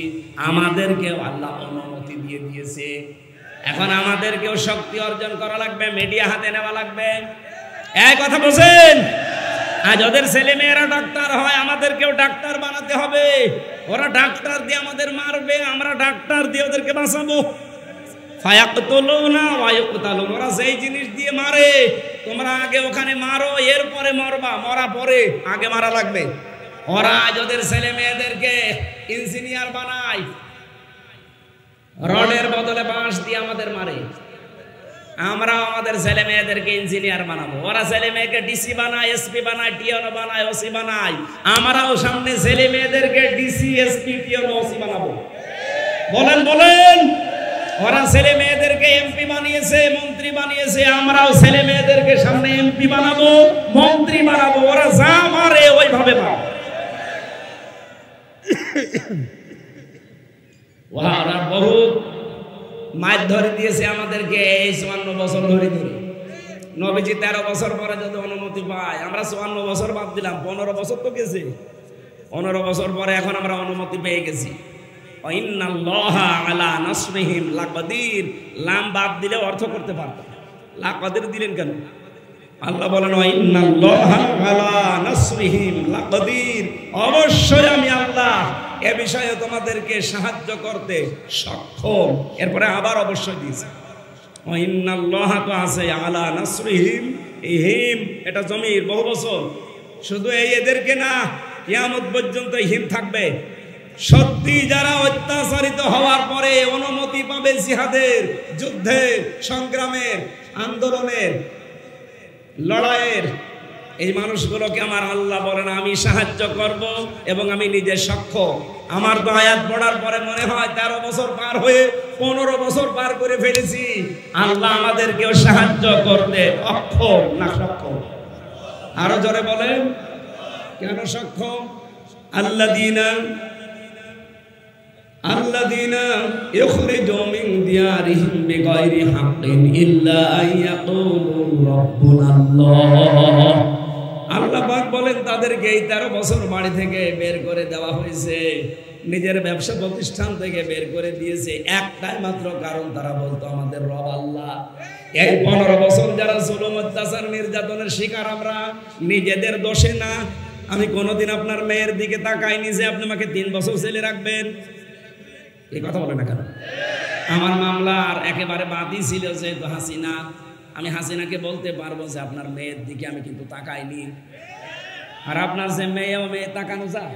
আমাদেরকেও আল্লাহ অনুমতি দিয়ে দিয়েছে। এখন আমাদেরকেও শক্তি অর্জন করা লাগবে, মিডিয়া হাতে নেওয়া লাগবে। এই কথা বলছেন। আজ ওদের ছেলে মেয়েরা ডাক্তার হয়, আমাদেরকেও ডাক্তার বানাতে হবে। ওরা ডাক্তার দিয়ে আমাদের মারবে, আমরা ডাক্তার দিয়ে ওদেরকে বাঁচাবো। ফায়াকতুলুনা ওয়া ইউকতালুন। ওরা যেই জিনিস দিয়ে মারে, তোমরা আগে ওখানে মারো, এরপরে মরবা। মরা পরে, আগে মারা লাগবে। ওরা আজ ওদের ছেলে মেয়েদেরকে ইঞ্জিনিয়ার বানায়, রডের বদলে বাঁশ দিয়ে আমাদের মারে। আমরা আমাদের ছেলে মেয়েদেরকে ইঞ্জিনিয়ার বানাবো। ওরা ছেলে মেয়েকে ডিসি বানায়, এসপি বানায়, টিএনও বানায়, ওসি বানায়। আমরাও সামনে ছেলে মেয়েদেরকে ডিসি, এসপি, টিএনও, ওসি বানাবো। বলেন বলেন। ওরা ছেলে মেয়েদেরকে এমপি বানিয়েছে, মন্ত্রী বানিয়েছে, আমরাও ছেলে মেয়েদেরকে সামনে এমপি বানাবো, মন্ত্রী বানাবো। ওরা যা মারে ওইভাবে মারো। ওরা বহু মাছ ধরে দিয়েছে আমাদেরকে এই 54 বছর ধরে ধরে। নবীজি 13 বছর পরে যদি অনুমতি পায়, আমরা 54 বছর বাদ দিলাম, 15 বছর তো গেছে। 15 বছর পরে এখন আমরা অনুমতি পেয়ে গেছি। ইন্নাল্লাহা আলা নাসরিহিম লাকাদির। লাম বাদ দিলে অর্থ করতে পারতো, লাকাদির দিলেন কেন? আল্লাহ বলেন ইন্নাল্লাহা আলা নাসরিহিম লাকাদির। অবশ্যই আমি আল্লাহ এ বিষয়ে তোমাদেরকে সাহায্য করতে সক্ষম। এরপরে আবার অবশ্যই দিয়েছে ইন্নাল্লাহা, তো আছে আলা নাসরিহিম। এই হিম এটা জমির বহু বছর, শুধু এই এদেরকে না, কিয়ামত পর্যন্ত হিম থাকবে। সত্যি যারা অত্যাচারিত হওয়ার পরে অনুমতি পাবে জিহাদের, যুদ্ধের, সংগ্রামের, আন্দোলনের, লড়াইয়ের, এই মানুষগুলোকে আমার আল্লাহ বলেন আমি সাহায্য করব এবং আমি নিজে সক্ষম। আমার তো আয়াত পড়ার পরে মনে হয় 13 বছর পার হয়ে 15 বছর পার করে ফেলেছি। আল্লাহ আমাদেরকেও সাহায্য করতে অক্ষম না সক্ষম? আরো জোরে বলেন, কেন সক্ষম? আল্লাযীনা ইখরিজু মিন দিয়ারিহিম বিগাইরি হাক্কিন ইল্লা আইয়াকুলু রাব্বুনাল্লাহ। আল্লাহ পাক বলেন তাদেরকে এই 13 বছর বাড়ি থেকে বের করে দেওয়া হয়েছে, নিজের ব্যবসা প্রতিষ্ঠান থেকে বের করে দিয়েছে একটাই মাত্র কারণ, তারা বলতো আমাদের রব আল্লাহ। এই 15 বছর যারা জুলুম, অত্যাচার, নির্যাতনের শিকার আমরা, নিজেদের দোষে না। আমি কোনোদিন আপনার মেয়ের দিকে তাকাইনি যে আপনি আমাকে 3 বছর জেলে রাখবেন। এই কথা বলে না কেন? আমার মামলার একেবারে বাদই ছিল যেহেতু হাসিনা, আমি হাসিনাকে বলতে পারবো যে আপনার মেয়ের দিকে আমি কিন্তু তাকাইনি। আর আপনার যে মেয়ে ও মেয়ে তাকানো যায়,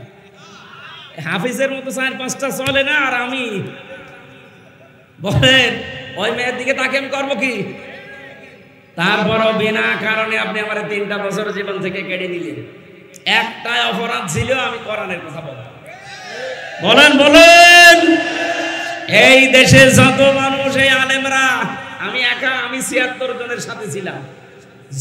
হাফিজের মতো 4-5টা চলে না। আর আমি বলেন ওই মেয়ের দিকে তাকে আমি করবো কি? তারপরও বিনা কারণে আপনি আমার 3টা বছর জীবন থেকে কেড়ে নিলেন। একটাই অপরাধ ছিল, আমি কোরআনের কথা বলতাম। বলেন বলেন। এই দেশে যত মানুষ, এই আলেমরা, আমি একা, আমি 76 জনের সাথে ছিলাম।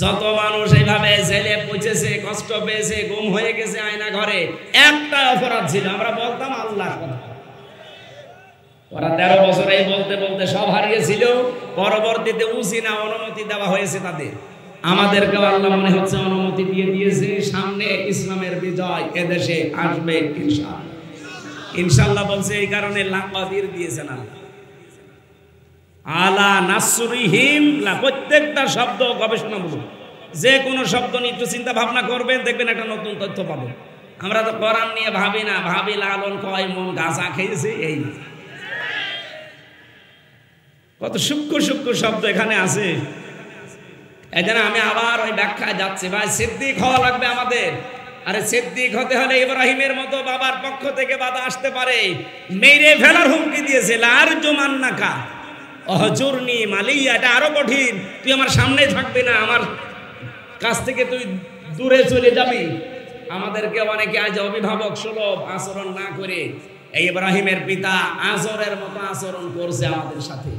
যত মানুষ এইভাবে জেলে পচেছে, কষ্ট পেয়েছে, গুম হয়ে গেছে আয়না ঘরে, একটা অপরাধ ছিল, আমরা বলতাম আল্লাহর কথা। ওরা 13 বছর এই বলতে বলতে সব হারিয়েছিল। পরবর্তীতে উসিনা অনুমতি দেওয়া হয়েছে তাদের। আমাদেরকে আল্লাহ মনে হচ্ছে অনুমতি দিয়ে দিয়েছে, সামনে ইসলামের বিজয় এদেশে আসবে ইনশাআল্লাহ। ইনশাআল্লাহ বলছে, এই কারণে লম্বা দিয়ে দিয়েছেন আল্লাহ। আলা নাসরিহিম, প্রত্যেকটা শব্দ গবেষণামূলক। যে কোনো শব্দ নিয়ে একটু চিন্তা ভাবনা করবেন, দেখবেন একটা নতুন তথ্য পাবেন। আমরা তো কোরআন নিয়ে ভাবি না, ভাবি লালন কয় মন গাছা খেয়েছে, এই কত সূক্ষ্ম সূক্ষ্ম শব্দ এখানে আছে। এই জন্য আমি আবার ওই ব্যাখ্যায় যাচ্ছি, ভাই সিদ্দিক হওয়া লাগবে আমাদের। আরে সিদ্দিক হতে হলে ইব্রাহিমের মতো বাবার পক্ষ থেকে বাধা আসতে পারে, মেরে ফেলার হুমকি দিয়েছে, লারজুমান্নাকা অহজুরনি মালিয়া, এটা আরো কঠিন, তুই আমার সামনে থাকবি না, আমার কাছ থেকে তুই দূরে চলে যাবি। আমাদেরকে অনেকে আজ অভিভাবক সুলভ আচরণ না করে এই ইব্রাহিমের পিতা আজরের মতো আচরণ করছে আমাদের সাথে।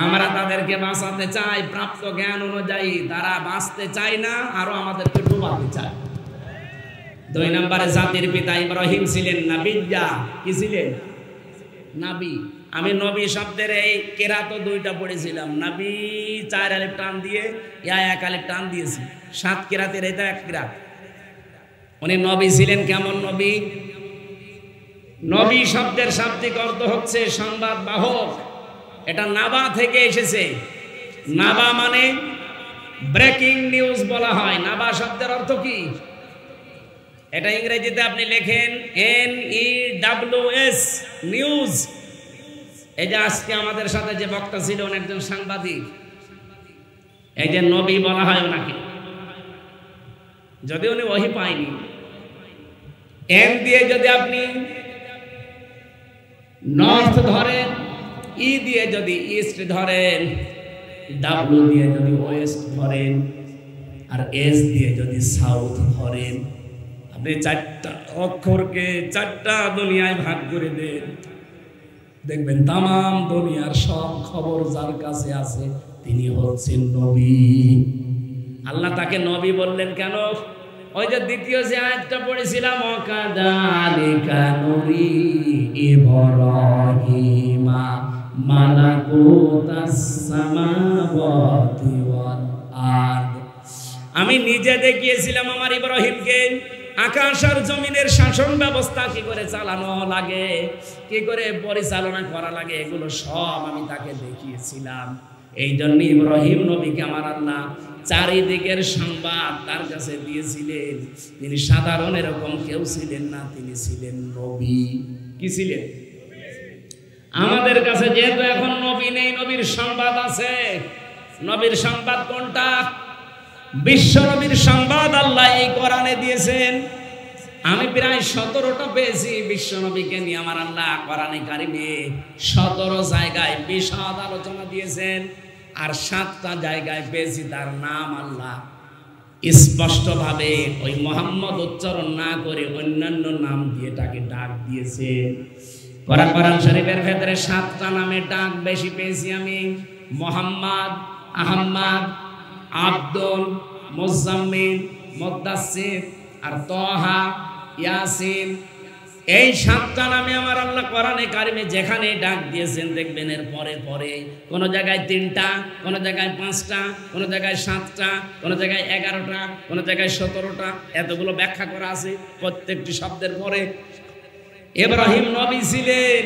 আমরা তাদেরকে বাঁচাতে চাই প্রাপ্ত জ্ঞান অনুযায়ী, তারা বাঁচতে চায় না, আরো আমাদেরকে ডুবাতে চায়। 2 নম্বরে জাতির পিতা ইব্রাহিম ছিলেন নাবিয়্যা। কি ছিলেন? নাবী। আমি নবী শব্দের এই কেরাত 2টা পড়েছিলাম, নবী 4 আলিফ টান দিয়ে, ইয়া 1 আলিফ টান দিয়েছি, 7 কেরাতের এটা 1 কেরাত। উনি নবী ছিলেন। কেমন নবী? নবী শব্দের শাব্দিক অর্থ হচ্ছে সংবাদ বাহক। এটা নাবা থেকে এসেছে। নাবা মানে ব্রেকিং নিউজ বলা হয়। নাবা শব্দের অর্থ কি? এটা ইংরেজিতে আপনি লেখেন NEWS, নিউজ। এই যে আজকে আমাদের সাথে যে বক্তা ছিল উনি একজন সাংবাদিক, এই যে নবী বলা হয় ওনাকে, যদি উনি ওহী পায়নি। এন দিয়ে যদি আপনি নর্থ ধরেন, ই দিয়ে যদি ইস্ট ধরেন, ডাব্লিউ দিয়ে যদি ওয়েস্ট ধরেন, আর এস দিয়ে যদি সাউথ ধরেন, আপনি 4টা অক্ষরকে 4টা দুনিয়ায় ভাগ করে দেন, দেখবেন তামাম দুনিয়ার সব খবর যার কাছে আছে তিনি হচ্ছেন নবী। আল্লাহ তাকে নবী বললেন কেন? ওই যে দ্বিতীয় যে আয়াতটা পড়েছিলাম, ওয়াকাযালিকা নুরি ইব্রাহিমা মালাকুতাস সামাওয়াতি ওয়াল আরদ। আমি নিজে দেখিয়েছিলাম আমার ইব্রাহিমকে আকাশ আর জমিনের শাসন ব্যবস্থা কি করে চালানো লাগে, কি করে পরিচালনা করা লাগে, এগুলো সব আমি তাকে দেখিয়েছিলাম। এই জন্য ইব্রাহিম নবীকে আমার আল্লাহ চারিদিকের সংবাদ তার কাছে দিয়েছিলেন। তিনি সাধারণ এরকম কেউ ছিলেন না, তিনি ছিলেন নবী। কি ছিলেন? আমাদের কাছে যেহেতু এখন নবী নেই, নবীর সংবাদ আছে। নবীর সংবাদ কোনটা? বিশ্ব নবীর সংবাদ আল্লাহ এই কোরআনে দিয়েছেন। আমি প্রায় 17টা পেয়েছি বিশ্ব নবীকে নিয়ে আমার আল্লাহ কোরআনে কারিমে। 17 জায়গায় বিশদ আলোচনা দিয়েছেন, আর 7টা জায়গায় পেয়েছি তার নাম আল্লাহ স্পষ্টভাবে ওই মোহাম্মদ উচ্চারণ না করে অন্যান্য নাম দিয়ে তাকে ডাক দিয়েছে। কোরআন শরীফের ভেতরে 7টা নামে ডাক বেশি পেয়েছি আমি। মোহাম্মদ, আহম্মদ, আব্দুল, মুজাম্মিল, মুদ্দাসসির আর তহা, ইয়াসিন। এই 7টা নামে আমার আল্লাহ কোরআনে কারিমে যেখানে ডাক দিয়েছেন দেখবেন এর পরে পরে কোন জায়গায় 3টা, কোন জায়গায় 5টা, কোন জায়গায় 7টা, কোন জায়গায় 11টা, কোন জায়গায় 17টা, এতগুলো ব্যাখ্যা করা আছে প্রত্যেকটি শব্দের পরে। ইব্রাহিম নবী ছিলেন,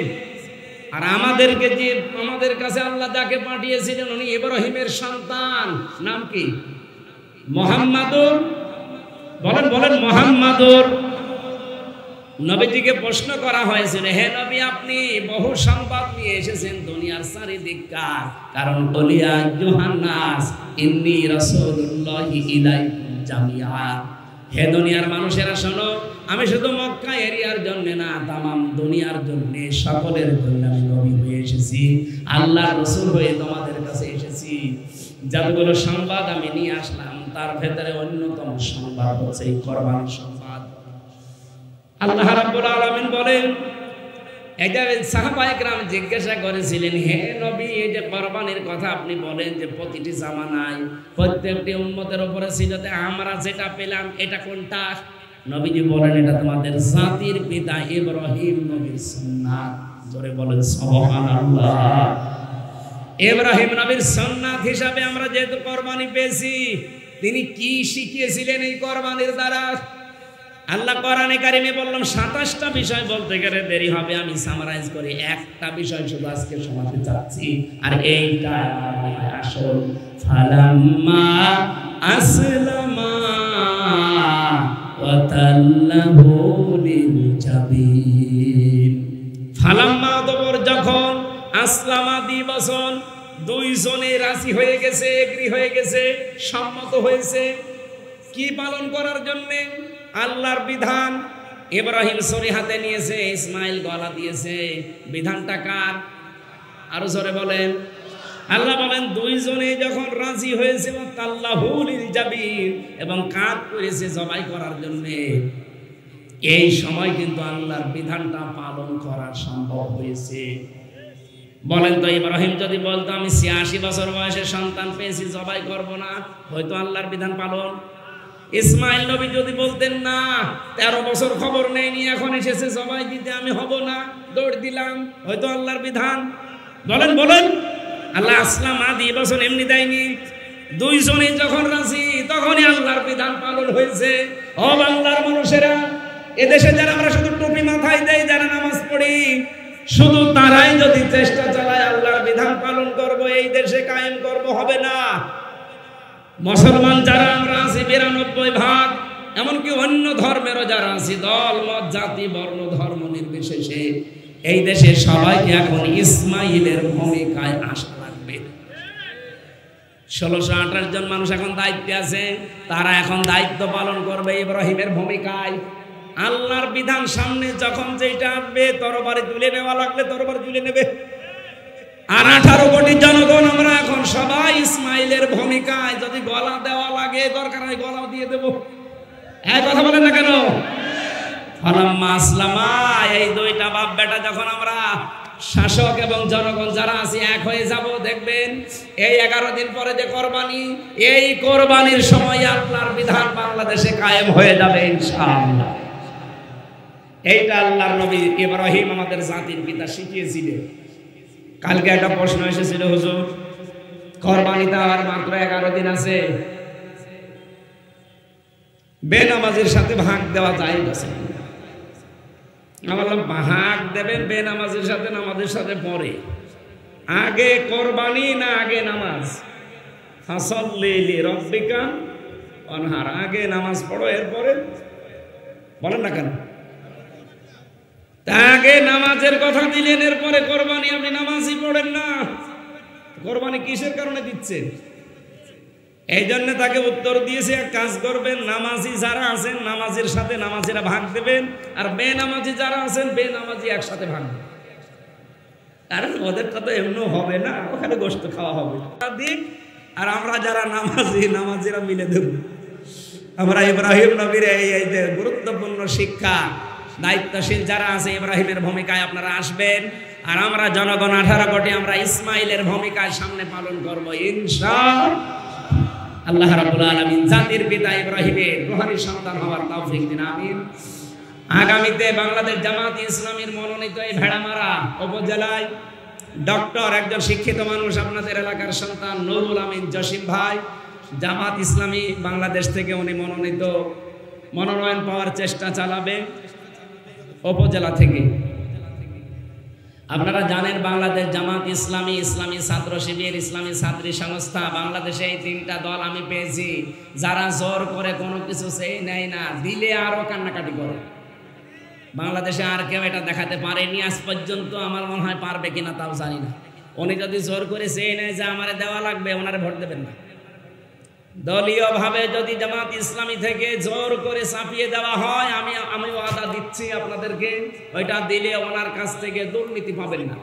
আর আমাদেরকে যে আমাদের কাছে আল্লাহ যাকে পাঠিয়েছিলেন উনি ইব্রাহিমের সন্তান। নাম কি? মুহাম্মাদুর। বলেন বলেন মুহাম্মাদুর। নবীজিকে প্রশ্ন করা হয়েছিল, হে নবী আপনি বহু সংবাদ নিয়ে এসেছেন দুনিয়ার চারিদিককার, কারণ বলিয়া ইউহান্নাস ইন্নী রাসূলুল্লাহি ইলাইকুম জামিআ। হে দুনিয়ার মানুষেরা শোনো, আমি শুধু মক্কা এরিয়ার জন্য না, তামাম দুনিয়ার জন্য, সকলের জন্য আমি নবী হয়ে এসেছি, আল্লাহর রাসূল হয়ে তোমাদের কাছে এসেছি। যতগুলো সংবাদ আমি নিয়ে আসলাম তার ভেতরে অন্যতম সংবাদ হচ্ছে এই কুরবানির সংবাদ। আল্লাহ রাব্বুল আলামিন বলেন, এটা সাহাবায়ে কেরাম জিজ্ঞাসা করেছিলেন, হে নবী, এই যে কুরবানির কথা আপনি বলেন যে প্রতিটি জামানায় প্রত্যেকটি উম্মতের উপরে ছিল, আমরা যেটা পেলাম এটা কোনটা? নবীজি বলেন, এটা তোমাদের জাতির পিতা ইব্রাহিম নবীর সুন্নাত। জোরে বলেন সুবহানাল্লাহ। ইব্রাহিম নবীর সুন্নাত হিসাবে আমরা যেহেতু কুরবানি পেয়েছি, তিনি কি শিখিয়েছিলেন এই কুরবানির দ্বারা? আল্লাহ কোরআনে কারিমে বললাম 27টা বিষয়, বলতে গেলে দেরি হবে, আমি সামারাইজ করি। একটা বিষয় শুধু আজকে শোনাতে চাচ্ছি, আর এইটা আসল। ফালাম্মা আসলামা ওয়া তাল্লাহু লিল জাবিন। ফালাম্মা অতঃপর যখন, আসলামা দিবসন, দুইজনে রাজি হয়ে গেছে, এগ্রি হয়ে গেছে, সম্মত হয়েছে কি পালন করার জন্যে? আল্লাহর বিধান। ইব্রাহিম ছুরি হাতে নিয়েছে, ইসমাইল গলা দিয়েছে। বিধানটা কার? আরো জোরে বলেন। আল্লাহ বলেন দুইজনে যখন রাজি হয়েছে, তাল্লাহু লিল জাবিন, এবং কাঁধ করেছে জবাই করার জন্য, এই সময় কিন্তু আল্লাহর বিধানটা পালন করা সম্ভব হয়েছে। বলেন তো, ইব্রাহিম যদি বলতো আমি 86 বছর বয়সে সন্তান পেয়েছি, জবাই করব না, হয়তো আল্লাহর বিধান পালন? ইসমাইল নবী যদি বলতেন না 13 বছর খবর নেয়নি, এখন এসেছে জবাই দিতে, আমি হব না, দৌড় দিলাম, হয়তো আল্লাহর বিধান? বলেন বলেন। আল্লাহ আসলাম আদি বছর এমনি দেয়নি, দুইজনে যখন রাজি তখনই আল্লাহর বিধান পালন হয়েছে। ও বাংলার মানুষেরা, এদেশে যারা আমরা শুধু টুপি মাথায় দেই, যারা নামাজ পড়ি, শুধু তারাই যদি চেষ্টা চালায় আল্লাহর বিধান পালন করব, এই দেশে কায়েম করব, হবে না। মুসলমান যারা আমরা আছি 92%, এমনকি অন্য ধর্মেরও যারা আছি, দল মত জাতি বর্ণ ধর্ম নির্বিশেষে, এই দেশে সবাইকে এখন ইসমাইলের ভূমিকায় আসা লাগবে। 1628 জন মানুষ এখন দায়িত্বে আছে, তারা এখন দায়িত্ব পালন করবে ইব্রাহিমের ভূমিকায়। আল্লাহর বিধান সামনে যখন যেটা আসবে, তরবারি তুলে নেওয়া লাগলে তরবারি তুলে নেবে। আর 18 কোটি জনগণ আমরা এখন সবাই ইসমাইলের ভূমিকায়, যদি গলা দেওয়া লাগে দরকার হয় গলাও দিয়ে দেব। এই কথা বলেন না কেন? ফালাম্মা আসলামা, এই দুইটা বাপ বেটা যখন আমরা শাসক এবং জনগণ যারা আছি এক হয়ে যাব, দেখবেন এই 11 দিন পরে যে কোরবানি, এই কোরবানির সময় আল্লাহর বিধান বাংলাদেশে কায়েম হয়ে যাবে ইনশাআল্লাহ। এইটা আল্লাহর নবী ইব্রাহিম আমাদের জাতির পিতা শিখিয়েছিলেন। কালকে একটা প্রশ্ন এসেছিল, হুজুর কোরবানিতে আর মাত্র 11 দিন আছে, বেনামাজির সাথে ভাগ দেওয়া যায় না? আমি বললাম ভাগ দেবেন বেনামাজির সাথে, নামাজের সাথে পরে, আগে কোরবানি না আগে নামাজ? ফাসাল্লি লিরাব্বিকা ওয়ানহার, আগে নামাজ পড়ো, এরপরে বলেন না কেন? আগে নামাজের কথা দিলেন, এরপরে কোরবানি, আপনি নামাজই পড়েন না। কোরবানি কিসের কারণে দিচ্ছেন? এই জন্য তাকে উত্তর দিয়েছে, এক কাজ করবেন, নামাজি যারা আছেন নামাজের সাথে নামাজিরা ভাগ দেবেন, আর বেনামাজি যারা আছেন বেনামাজি একসাথে ভাগ দেবেন। কারণ ওদেরটা তো এমনি হবে না, ওখানে গোশত খাওয়া হবে দিক, আর আমরা যারা নামাজি নামাজিরা মিলে দেব। আমরা ইব্রাহিম নবীর এই যে গুরুত্বপূর্ণ শিক্ষা, দায়িত্বশীল যারা আছে ইব্রাহিমের ভূমিকায় আপনারা আসবেন, আর আমরা জনগণ 18 কোটি আমরা ইসমাইলের ভূমিকায় সামনে পালন করব ইনশাআল্লাহ। আল্লাহ রাব্বুল আলামিন জাতির পিতা ইব্রাহিমের রূহানি সন্তান হওয়ার তৌফিক দিন, আমিন। আগামীতে বাংলাদেশ জামাত ইসলামীর মনোনীত এই ভেড়ামারা উপজেলায় ডক্টর, একজন শিক্ষিত মানুষ, আপনাদের এলাকার সন্তান নুরুল আমিন জসিম ভাই, জামাত ইসলামী বাংলাদেশ থেকে উনি মনোনয়ন পাওয়ার চেষ্টা চালাবে উপজেলা থেকে। আপনারা জানেন বাংলাদেশ জামাত ইসলামী, ইসলামী ছাত্র শিবির, ইসলামী ছাত্রী সংস্থা, বাংলাদেশে এই 3টা দল আমি পেয়েছি, যারা জোর করে কোনো কিছু চেয়ে নেয় না, দিলে আরো কান্নাকাটি করে। বাংলাদেশে আর কেউ এটা দেখাতে পারেনি আজ পর্যন্ত, আমার মনে হয় পারবে কিনা তাও জানি না। উনি যদি জোর করে চেয়ে নেয় যে আমারে দেওয়া লাগবে, ওনারে ভোট দেবেন না। দলীয় ভাবে যদি জামাত ইসলামী থেকে জোর করে চাপিয়ে দেওয়া হয়, আমি ওয়াদা দিচ্ছি আপনাদেরকে, ওইটা দিলে ওনার কাছ থেকে দুর্নীতি পাবেন না।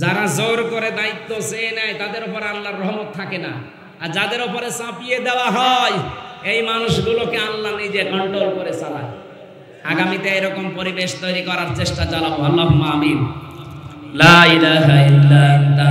যারা জোর করে দায়িত্ব চেয়ে নেয় তাদের উপর আল্লাহর রহমত থাকে না, আর যাদের উপরে চাপিয়ে দেওয়া হয় এই মানুষগুলোকে আল্লাহ নিজে কন্ট্রোল করে চালায়। আগামীতে এরকম পরিবেশ তৈরি করার চেষ্টা চালাবো। আল্লাহুম্মা আমিন। লা ইলাহা ইল্লা আনতা